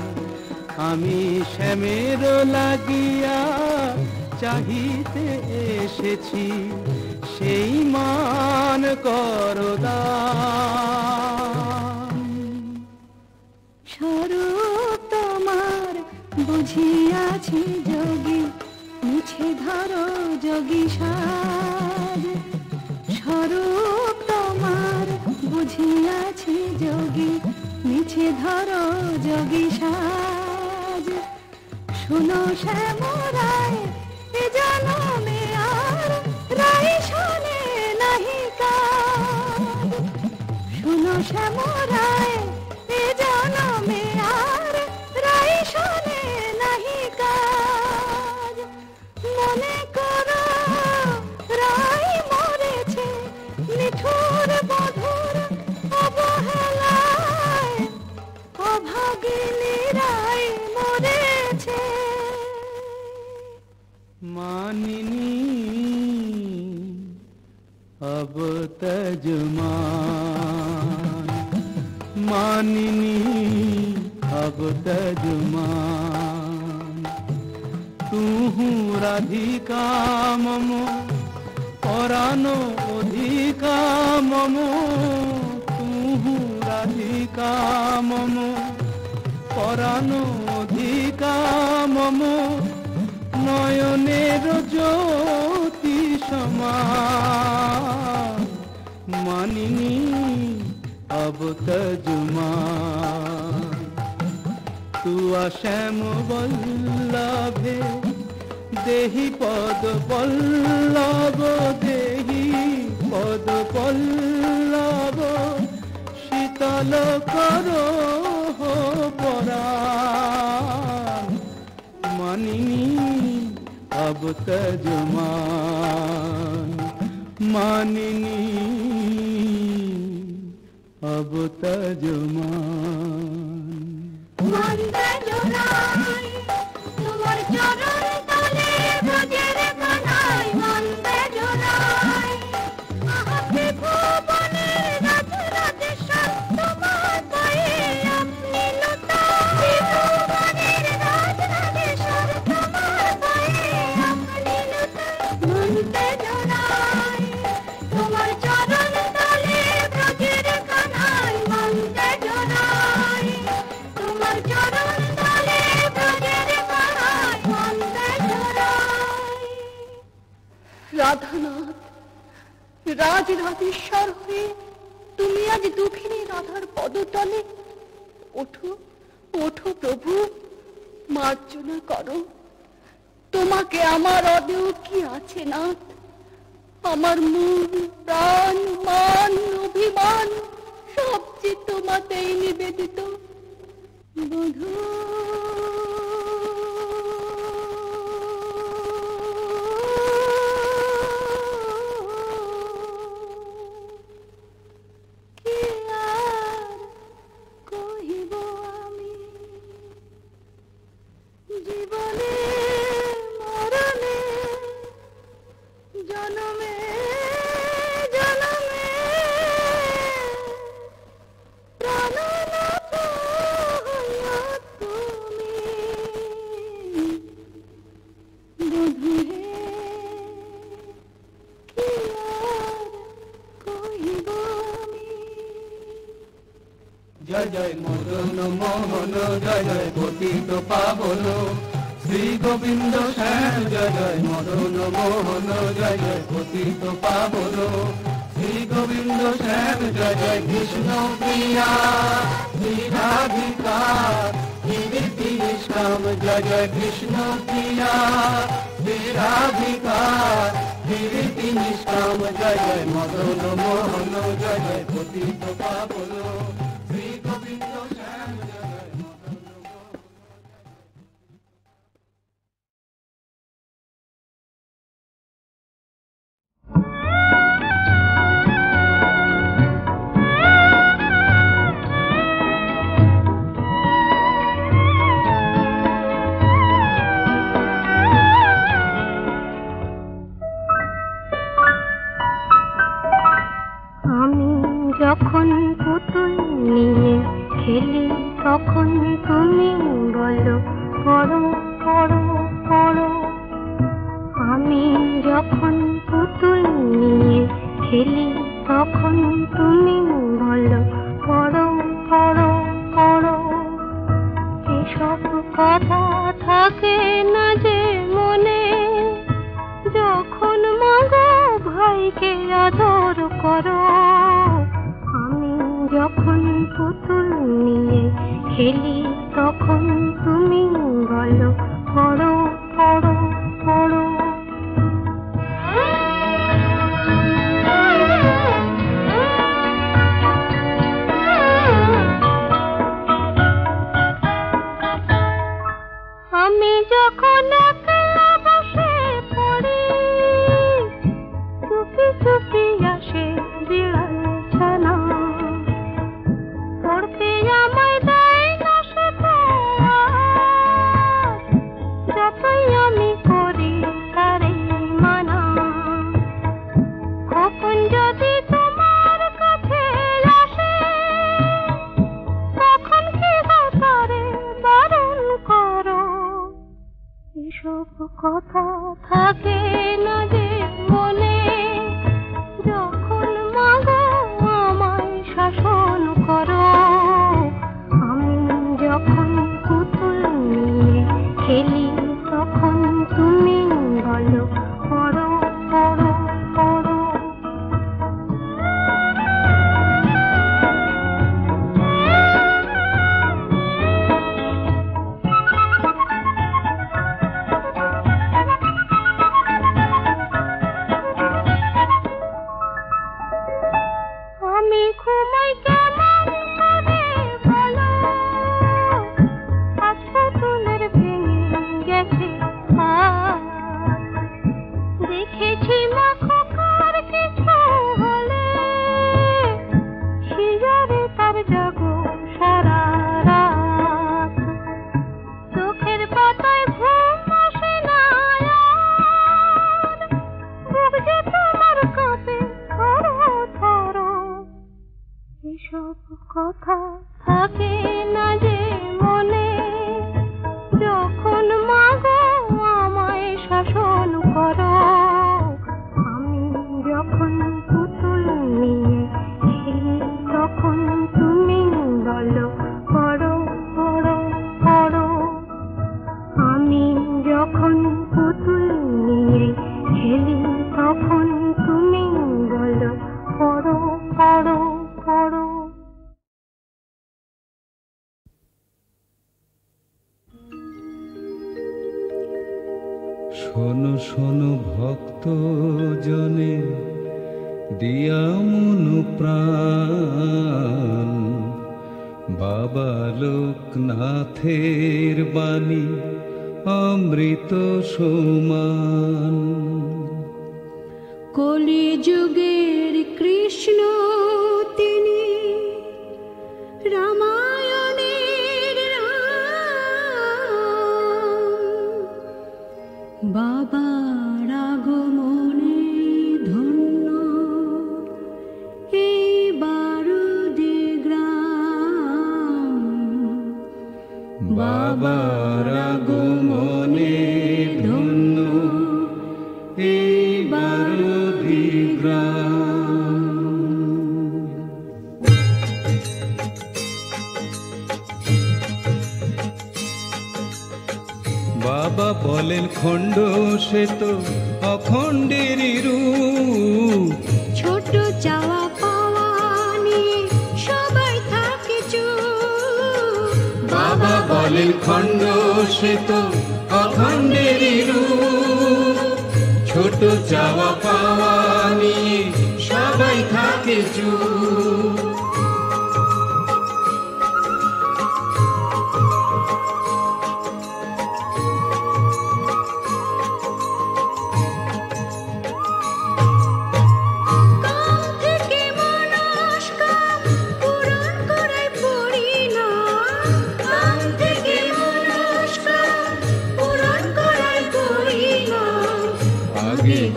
[SPEAKER 3] আমি শ্যামের লাগিয়া চাহিতে এসেছি সেই মান করদান
[SPEAKER 4] স্বরূপ তোমার বুঝিয়াছি যোগী মিছে ধরো যোগী সাজ স্বরূপ তোমার বুঝিয়াছি যোগী মিছে ধরো যোগী সাজ
[SPEAKER 2] শুনো শ্যামরায় এ জনমে আর রায় শোনে নাহি কার। শুনো শ্যামরায় এ জনমে আর রায় শোনে নাহি কার। মনে করো রায় মরেছে নিঠুর বধুর অবহেলায়, অভাগিনী রায় মরেছে।
[SPEAKER 3] मानिनी अब तजमान, मानिनी अब तजमान। तू राधिका मम परानो अधिका मम, तू राधिका मम परानो अधिका मम। নয়নের জ্যোতি সমান, মানিনী अब तजमान। तू श्याम बल्लभे देहि पद पल्लव, देहि पद पल्लव। शीतल करो परान, मानिनी अब तजमान, मानिनी अब तजमान।
[SPEAKER 2] মন্দে জোড়াই তোমার চরণ তলে ব্রজের কানাই, মন্দে জোড়াই আহাতে ভুবনের রাজ রাজেশ্বর তোমার পায়ে আপনি লুটাই। ভুবনের রাজ রাজেশ্বর তোমার পায়ে আপনি লুটাই। মন্দে জোড়াই তোমার চরণ তলে ব্রজের কানাই, মন্দে জোড়াই তোমার চরণ তলে ব্রজের কানাই, মন্দে জোড়াই।
[SPEAKER 4] রাধানাথ, রাজ রাজেশ্বর হয়ে তুমি আজ দুঃখিনী রাধার পদতলে। ওঠো ওঠো প্রভু, মার্জনা করো। তোমাকে আমার অদেও কি আছে নাথ? আমার মন প্রাণ মান অভিমান সব যে তোমাতেই নিবেদিত।
[SPEAKER 2] বধূ কি আর কহিব আমি, জীবনে মরণে জনমে জনমে প্রাণনাথ হইয়া তুমি। বধূ হে কি আর কহিব আমি।
[SPEAKER 3] জয় জয় মদন মোহন, জয় জয় পতিত পাবন শ্রী গোবিন্দ শ্যাম। জয় জয় মদন মোহন, জয় জয় পতিত পাবন শ্রী গোবিন্দ শ্যাম। জয় জয় কৃষ্ণ প্রিয়া শ্রী রাধিকা কীর্তি নিষ্কাম। জয় জয় কৃষ্ণ প্রিয়া শ্রী রাধিকা কীর্তি নিষ্কাম। জয় জয় মদন মোহন, জয় জয় পতিত পাবন শ্রী গোবিন্দ শ্যাম। জয় জয় মদন মোহন।
[SPEAKER 2] আমি যখন পুতুল নিয়ে খেলি তখন তুমি বলো পড়ো পড়ো পড়ো। আমি যখন পুতুল নিয়ে খেলি তখন তুমি বলো পড়ো পড়ো পড়ো। এসব কথা থাকে না যে মনে, যখন মাগো ভাইকে আদর করো। আমি যখন পুতুল নিয়ে খেলি তখন তুমি বলো আমি যখন একলা বসে পড়ি, চুপি চুপি আসে বিড়াল ছানা, পড়তে আমায় দেয় না সে যতই আমি করি তারে মানা। কখন যদি তোমার কাছে আসে, তখন কি তারে বারণ করো। এসব কথা থাকে না যে মনে, যখন মাগো আমায় শাসন করো। আমি যখন পুতুল নিয়ে খেলি, তখন তুমি বলো পড়ো পড়ো পড়ো। আমি ঘুমাই কেমন করে বলো, আজ পুতুলের ভেঙে গেছে হাত। দেখেছি মা খোকার কিছু হলে, শিয়রে তার জাগো সারা রাত। চোখের পাতায় ঘুম আসে না আর, বুক যে তোমার কাঁপে থরো থরো। এসব কথা থাকে না যে মনে, যখন মাগো আমায় শাসন করো। আমি যখন পুতুল নিয়ে খেলি, তখন তুমি বলো পড়ো পড়ো পড়ো। আমি যখন পুতুল নিয়ে খেলি, তখন তুমি বলো পড়ো পড়ো পড়ো।
[SPEAKER 3] শোনো শোনো ভক্ত জনে দিয়া মন প্রাণ, বাবা লোকনাথের বাণী অমৃত সমান।
[SPEAKER 2] কলিযুগের কৃষ্ণ তিনি, রামায়ণের রাম, বাবার আগমনে ধন্য এই বারুদি গ্রাম।
[SPEAKER 3] বাবার আগমনে ধন্য এই বারুদি গ্রাম। বাবা বলেন খণ্ড সে তো অখণ্ডেরই রূপ,
[SPEAKER 2] ছোট চাওয়া পাওয়া নিয়ে সবাই থাকে চুপ।
[SPEAKER 3] বাবা বলেন খণ্ড সে তো অখণ্ডেরই রূপ, ছোট চাওয়া পাওয়া নিয়ে সবাই থাকে চুপ।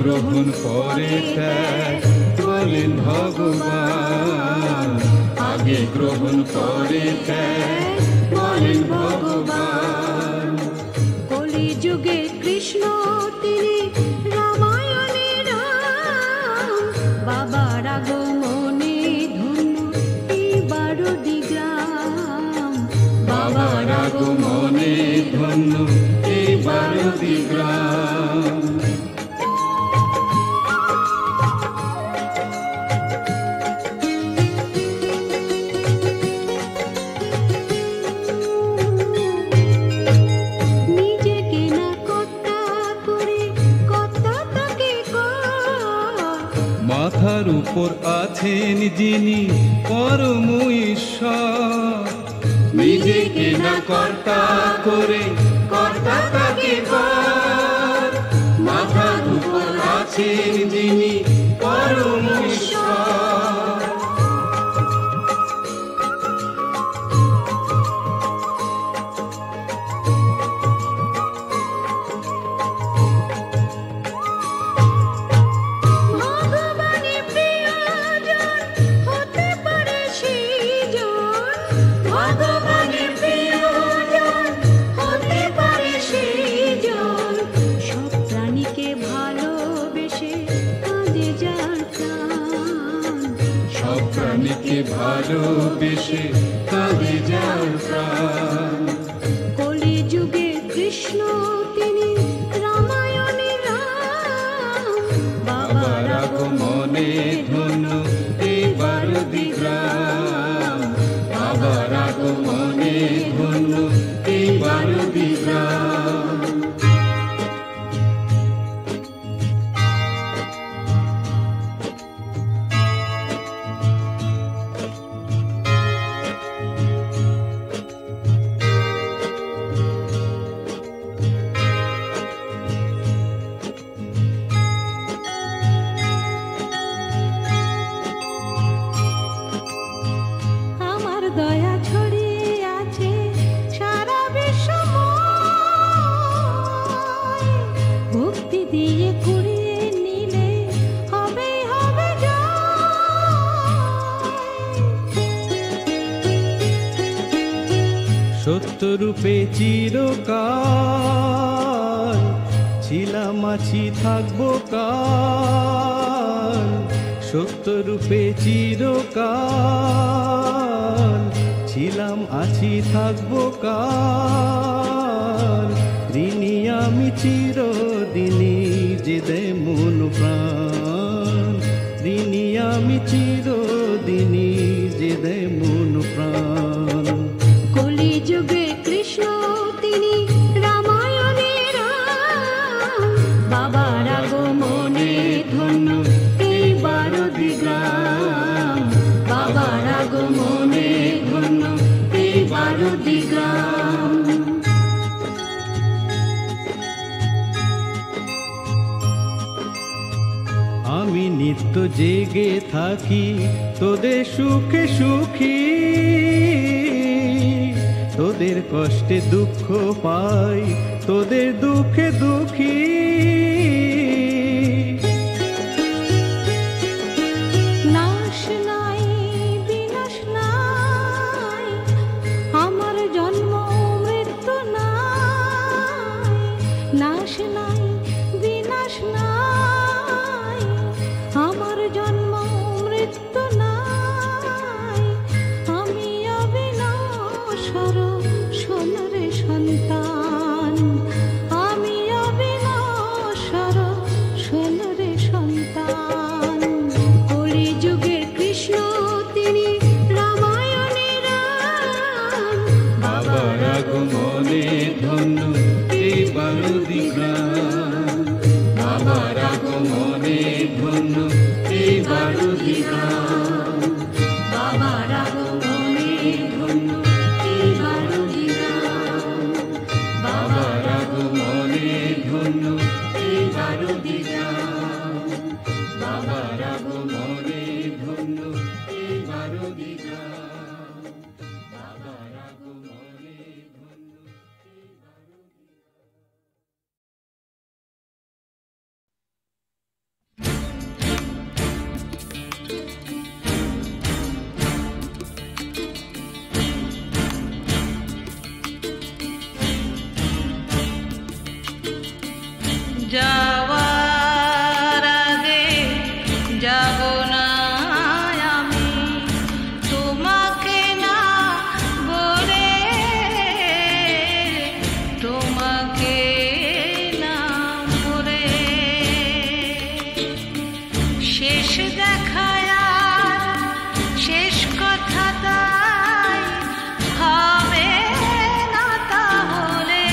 [SPEAKER 3] গ্রহণ পরে ত্যাগ বলেন ভগবান, আগে গ্রহণ পরে ত্যাগ বলেন ভগবান।
[SPEAKER 2] কলিযুগে কৃষ্ণ তিনি, রামায়ণের রাম, বাবার আগমনে ধন্য এই বারুদি গ্রাম।
[SPEAKER 3] বাবার আগমনে ধন্য এই বারুদি গ্রাম। মাথার উপর আছেন যিনি পরম ঈশ্বর, নিজেকে না কর্তা করে কর্তা তাকে কর, মাথার উপর আছেন যিনি পরম ঈশ্বর। ভালোবেসে কাঁদে যার প্রাণ।
[SPEAKER 2] কলি যুগে কৃষ্ণ তিনি রামায়ণে রাম,
[SPEAKER 3] বাবার আগমনে ধন্য এবার দিগ্রাম, বাবার আগমনে ধন্য এবার দিগ্রাম।
[SPEAKER 10] সত্যরূপে চিরকাল ছিলাম আছি থাকবো কাল, সত্যরূপে চিরকাল ছিলাম আছি থাকবো কাল। ঋণী আমি চিরদিনই যে দেয় মন প্রাণ, ঋণী আমি চিরদিনই যে দেয় মন প্রাণ।
[SPEAKER 2] কলি যুগে কৃষ্ণ তিনি রামায়ণে রাম, বাবার আগমনে ধন্য এইবার দিগ্রাম, বাবার আগমনে ধন্য এইবার দিগ্রাম।
[SPEAKER 10] আমি নিত্য জেগে থাকি তোদের সুখে সুখী, তোদের কষ্টে দুঃখ পাই তোদের দুঃখে দুঃখী।
[SPEAKER 2] নাশ নাই বিনাশ নাই, আমার জন্ম মৃত্যু নাই, নাশ নাই বিনাশ নাই, আমার জন্ম মৃত্যু নাই। আমি অবিনশ্বর সোনারে সন্তান, আমি অবিনশ্বর সোনারে সন্তান। কলি যুগের কৃষ্ণ তিনি রামায়ণে রাম,
[SPEAKER 3] বাবার আগমনে ধন্য এইবার দিগ্রাম, বাবার আগমনে ধন্য এইবার দিগ্রাম,
[SPEAKER 2] বাবার আগমনে ধন্য এইবার দিগ্রাম,
[SPEAKER 3] বাবার আগমনে ধন্য এইবার দিগ্রাম, বাবার আগমনে ধন্য এইবার দিগ্রাম, বাবার আগমনে ধন্য এইবার
[SPEAKER 11] যাওয়ার আগে যাব না আমি তোমাকে না বলে, তোমাকে না বলে। শেষ দেখায় শেষ কথা তাই হবে না তাহলে,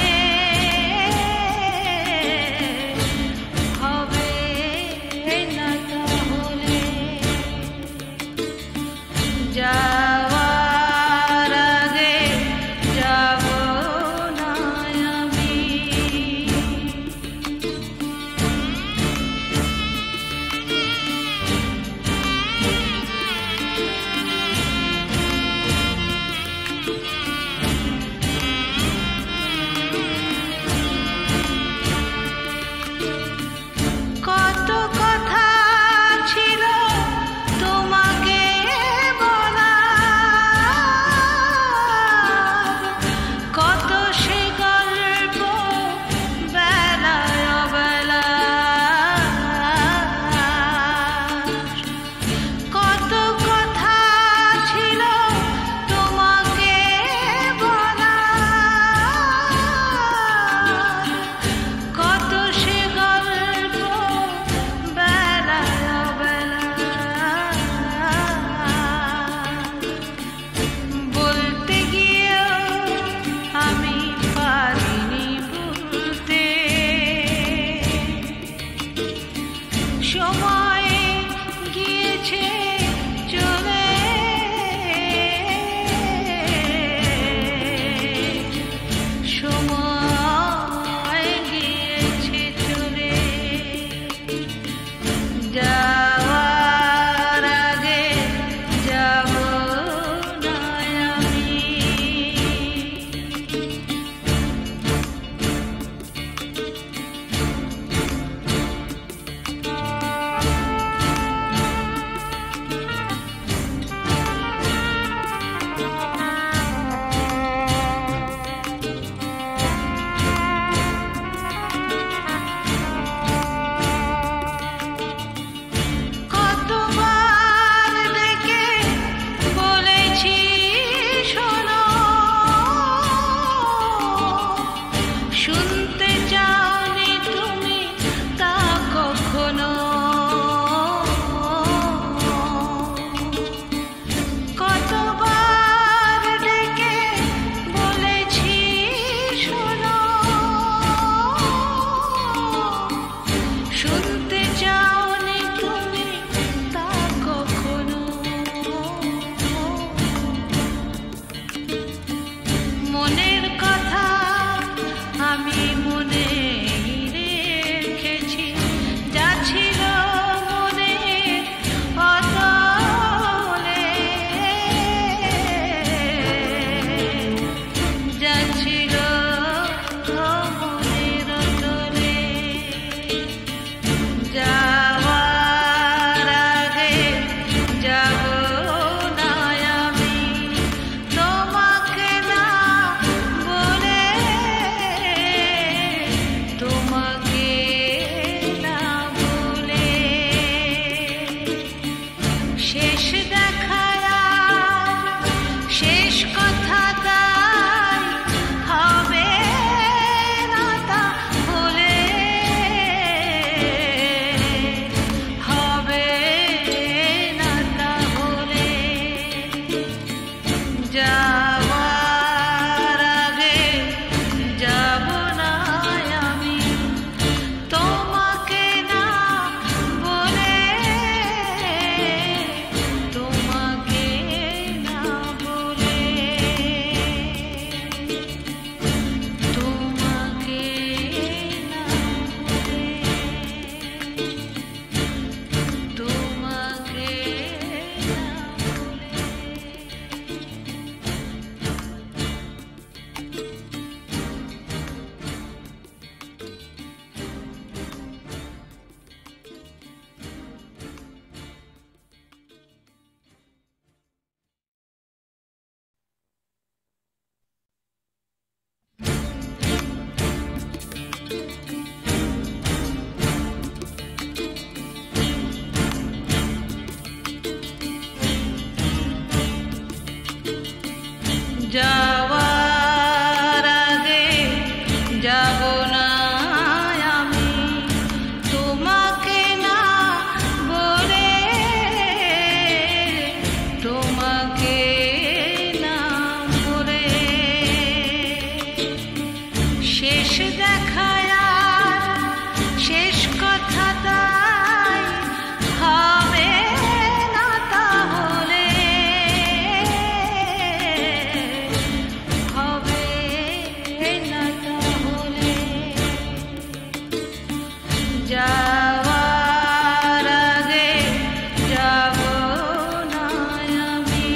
[SPEAKER 11] যাওয়ার আগে যাব না আমি তোমাকে না বলে, তোমাকে না বলে। শেষ দেখায় শেষ কথা তাই হবে না, তাহলে হবে না, তাহলে যাওয়ার আগে যাব না আমি।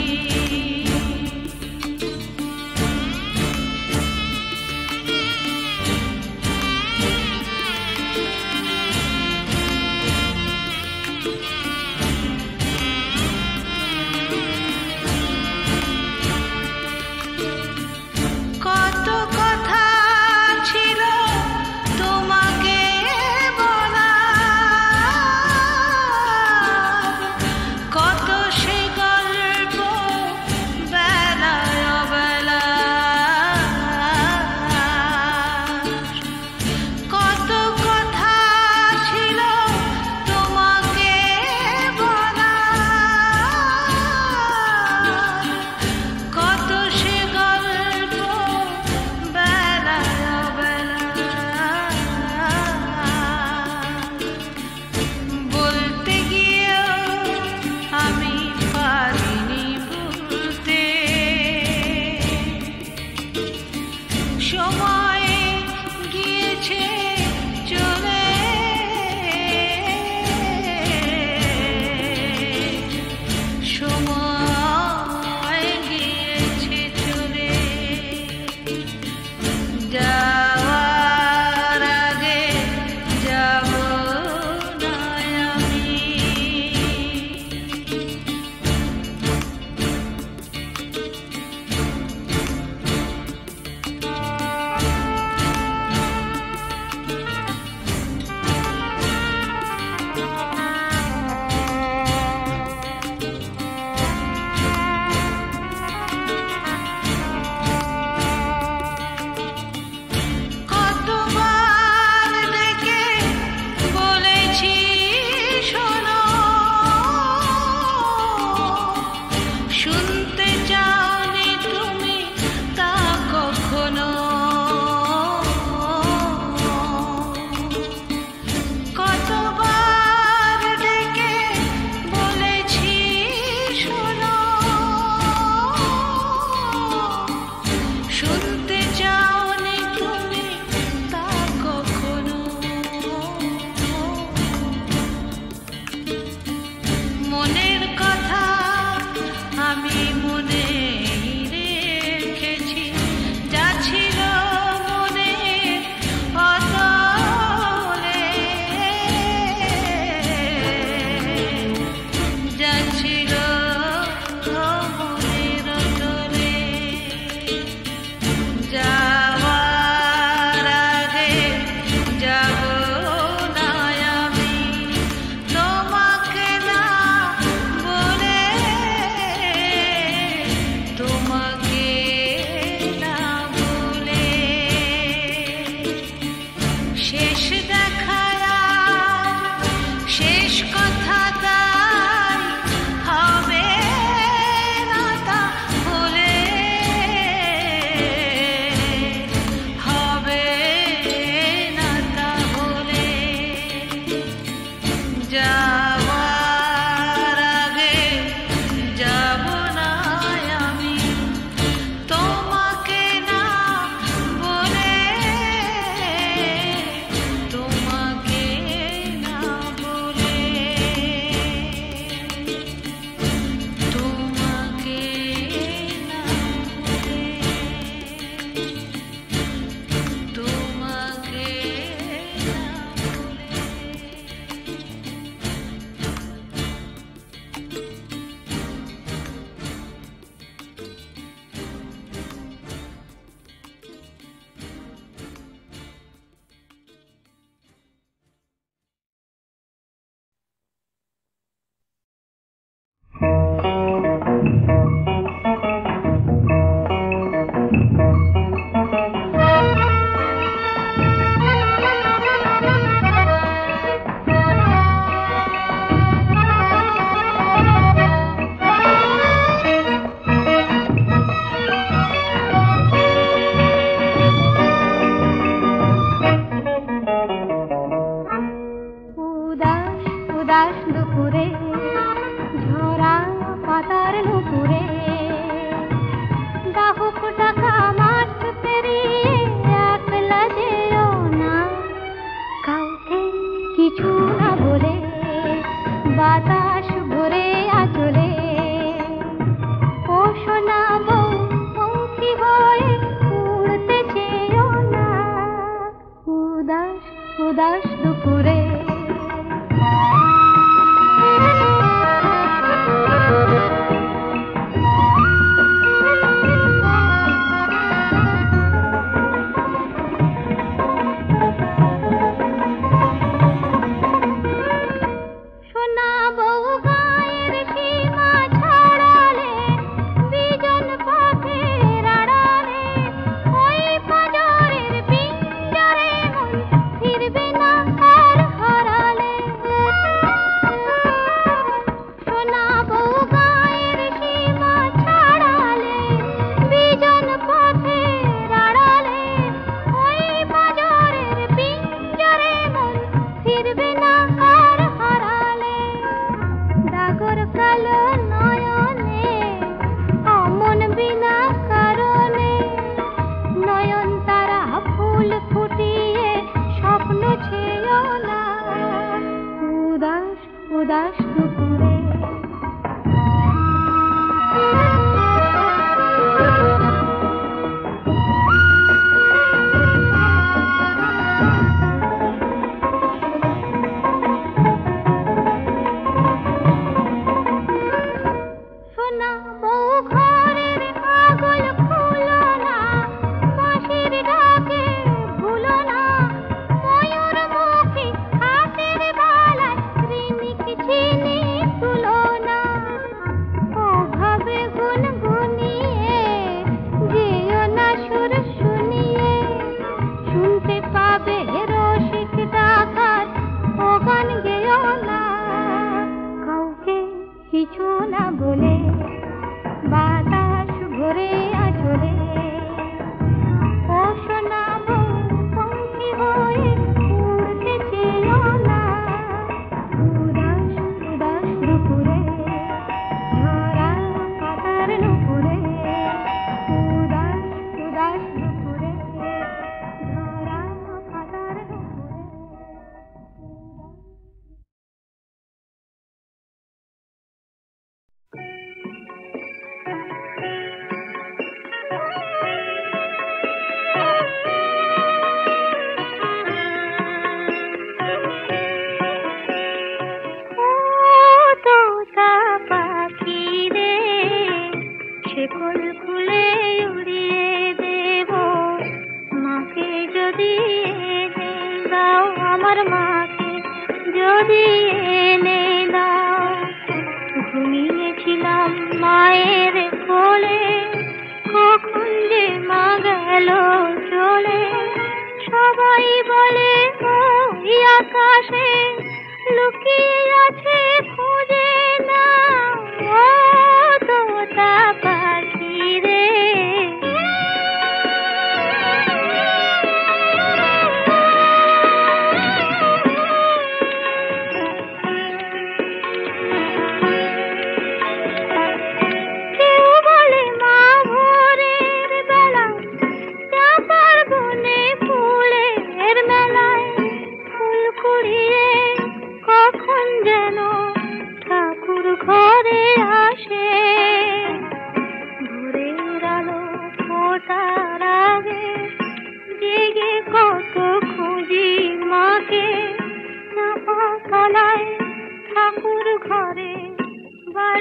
[SPEAKER 11] শেষ দেখায় শেষ কথা তাই হবে না তাহলে হবে না তাহলে যাওয়ার আগে যাব না আমি তোমাকে না বলে তোমাকে না বলে তোমাকে না বলে তোমাকে না
[SPEAKER 2] উদাস উদাস দুপুরে ঝরা পাতার নুপুরে দাহুক টাকা মাঠ পেরিয়ে একলা যেও না কাউকে কিছু না বলে বাতাস ভরে আচলে ও সোনা বউ পঙ্খী হয়ে উড়তে চেয়েও না উদাস উদাস দুপুরে সোনা বউ গায়ের সীমা ছাড়ালে বিজন পথের আড়ালে ওই পাঁজরের পিঞ্জরে মন ফিরবে না আর হারালে সোনা বউ গায়ের সীমা ছাড়ালে বিজন পথের আড়ালে ওই পাঁজরের পিঞ্জরে মন ফিরবে না আর হারালে ডাগর কালো নয়নে অমন বিনা কারণে নয়ন তারা ফুল ফুটিয়ে স্বপ্ন ছেও না উদাস উদাস দুপুরে সোনা বউ ঘরের পাগল খুলো না বাঁশির ডাকে ভুলো না ময়ূর মুখী হাতের বালায় রিনিক ঝিনিক তুলো না ওভাবে গুনগুনিয়ে যেও না সুর শুনিয়ে শুনতে পাবে রসিক ডাকাত ও গান গেও না কাউকে কিছু না বলে বাতাস ভরে আচলে ও সোনা বউ পঙ্খী হয়ে উড়তে চেয়েও না উদাস উদাস দুপুরে ঝরা পাতার নুপুরে উদাস উদাস দুপুরে ঝরা পাতার নুপুরে শেকল খুলে উড়িয়ে দেব মাকে যদি এনে দাও আমার মাকে যদি এনে দাও ঘুমিয়েছিলাম মায়ের কোলে কখন যে মা গেল চলে সবাই বলে ও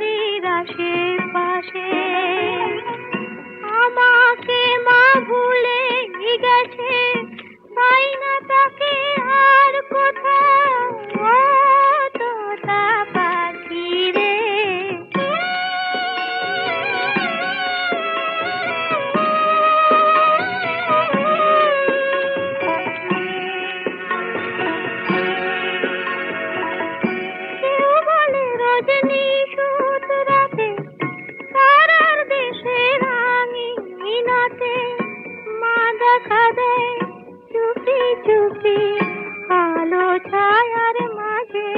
[SPEAKER 12] বাড়ির আশেপাশে আমাকে মা ভুলে গেছে, তাই না তাকে আর কোথাও তোতা পাখি রে। কেউ বলে রজনী সুত রাতে তারার দেশে রাঙিনাতে মা দেখা দেয় চুপি চুপি আলো ছায়ার মাঝে।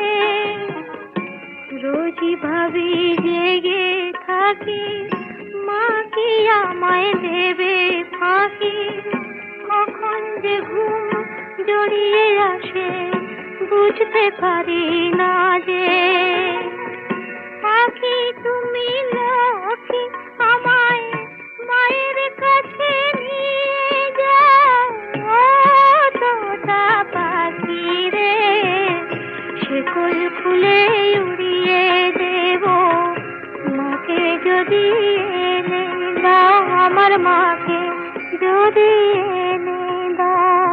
[SPEAKER 12] রোজই ভাবি জেগে থাকি মা কি আমায় দেবে ফাঁকি, কখন যে ঘুম জড়িয়ে আসে বুঝতে পারি না যে। পাখি তুমি লক্ষ্মী আমায় মায়ের কাছে নিয়ে যাও তোতা পাখি রে। শিকল খুলে উড়িয়ে দেব মাকে যদি এনে দাও, আমার মাকে যদি এনে দাও।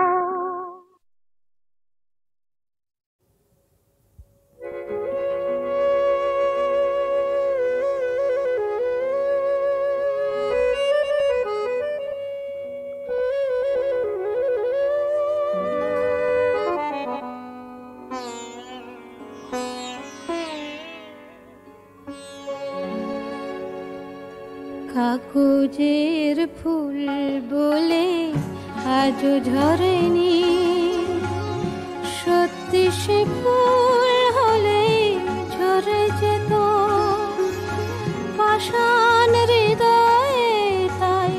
[SPEAKER 12] কাগজের ফুল বলে আজও ঝরেনি, সত্যি সে ফুল হলে ঝরে যেত। পাষাণ হৃদয়ে তাই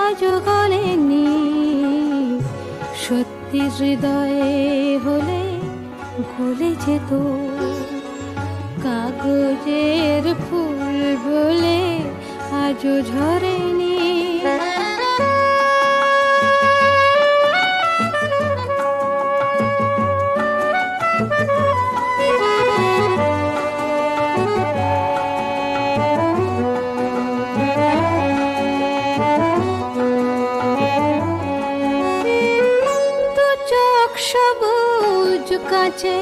[SPEAKER 12] আজও গলেনি, সত্যি হৃদয়ে হলে গলে যেত। কাগজের ফুল বলে আজও ঝরেনি। দু চোখ সবুজ কাছে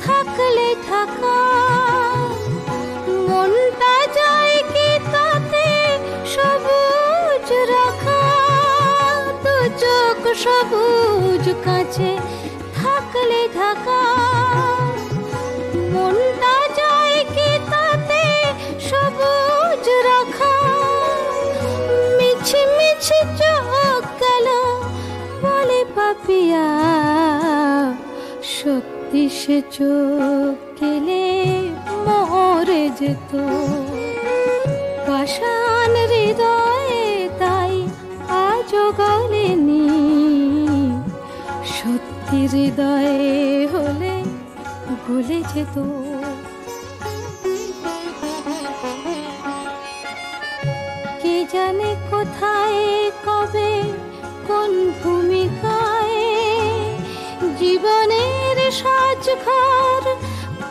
[SPEAKER 12] থাকলে থাকা, মনটা যায় কি তাতে সবুজ রাখা। দু চোখ সবুজ কাছে থাকলে থাকা, মনটা যায় কি তাতে সবুজ রাখা। মিছি মিছি চোখ গেল বলে পাপিয়া, সত্যি সে চোখ গেলে মরে যেত। পাষাণ হৃদয়ে তাই আজও গলেনি, সত্যি হৃদয়ে হলে গলে যেত। কে জানে কোথায় কবে কোন ভূমিকায় জীবনের সাজঘর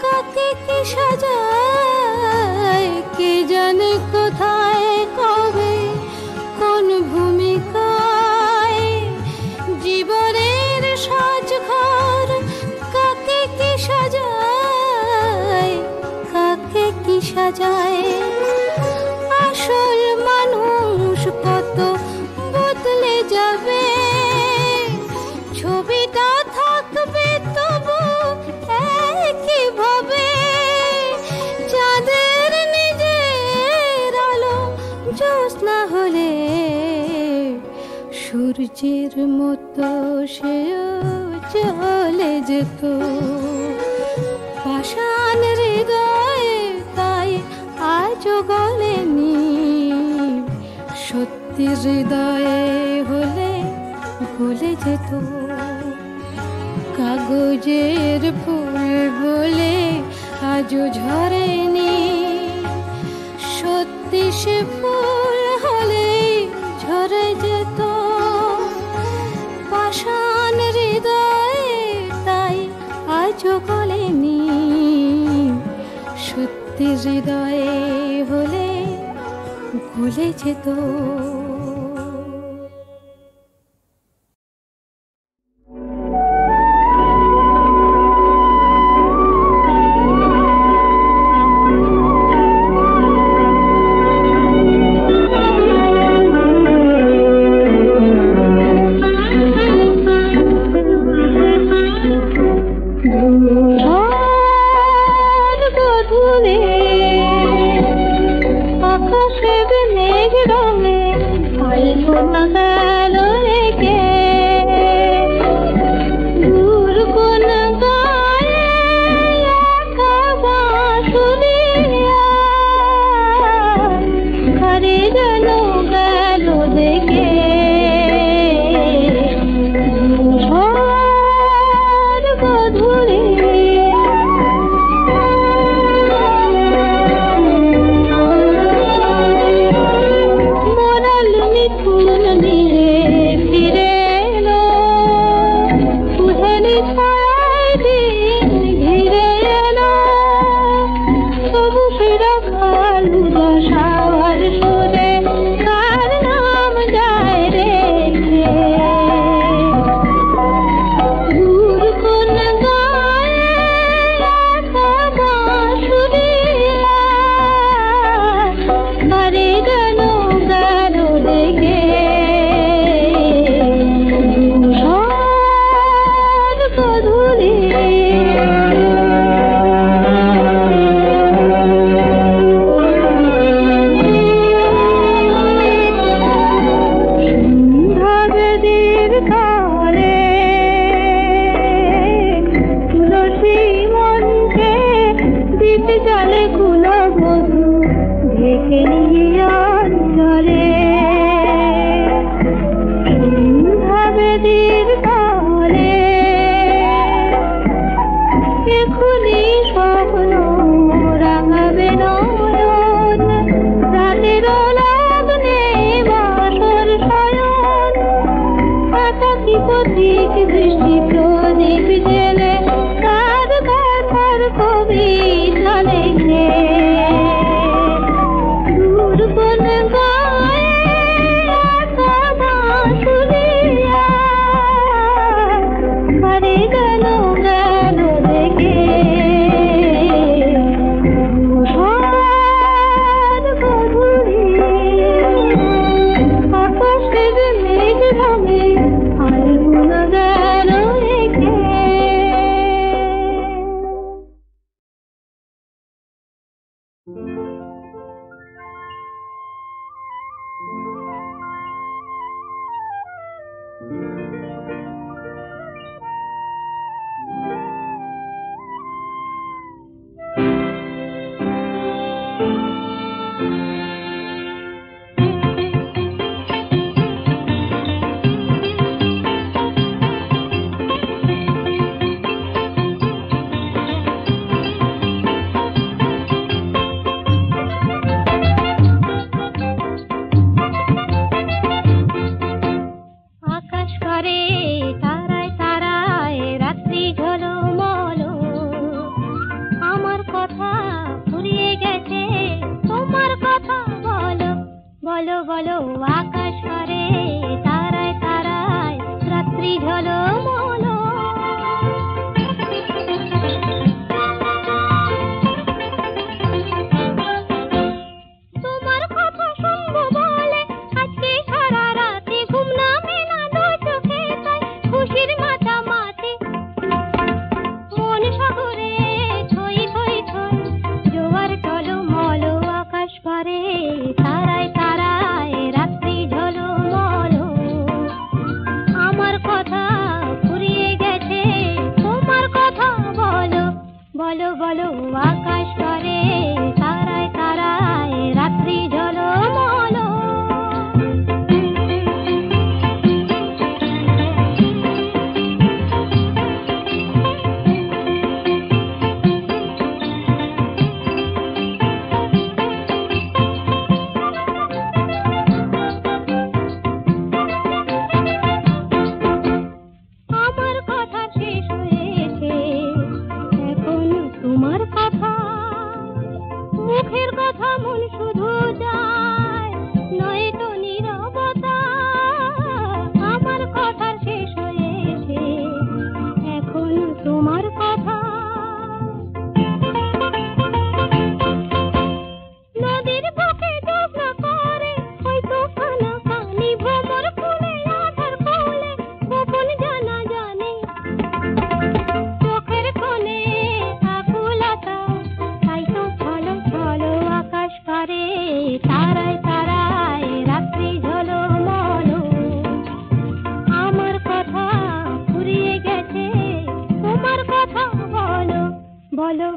[SPEAKER 12] কাকে কি সাজায়। কে জানে কোথায় কবে কোন ভূমিকায় জীবনের সাজঘর কাকে কি সাজায়, কাকে কি সাজায়। আসল মানুষ কত বদলে যাবে, ছবিটা থাকবে তবু একই ভাবে। চাঁদের নিজের আলো জ্যোৎস্না হলে সূর্যের মতো সেও চলে যেত। পাষাণ হৃদয়ে তাই আজও গলেনি, সত্যি হৃদয়ে হলে গলে যেত। কাগজের ফুল বলে আজও ঝরেনি, সত্যি সে ফুল হলে ঝরে যেত। পাষাণ হৃদয়ে তাই আজও গলেনি, সত্যি স্মৃতি হৃদয়ে হলে ভুলেছে তো ধরে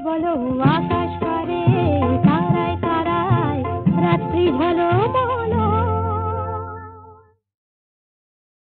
[SPEAKER 2] বলো আকাশ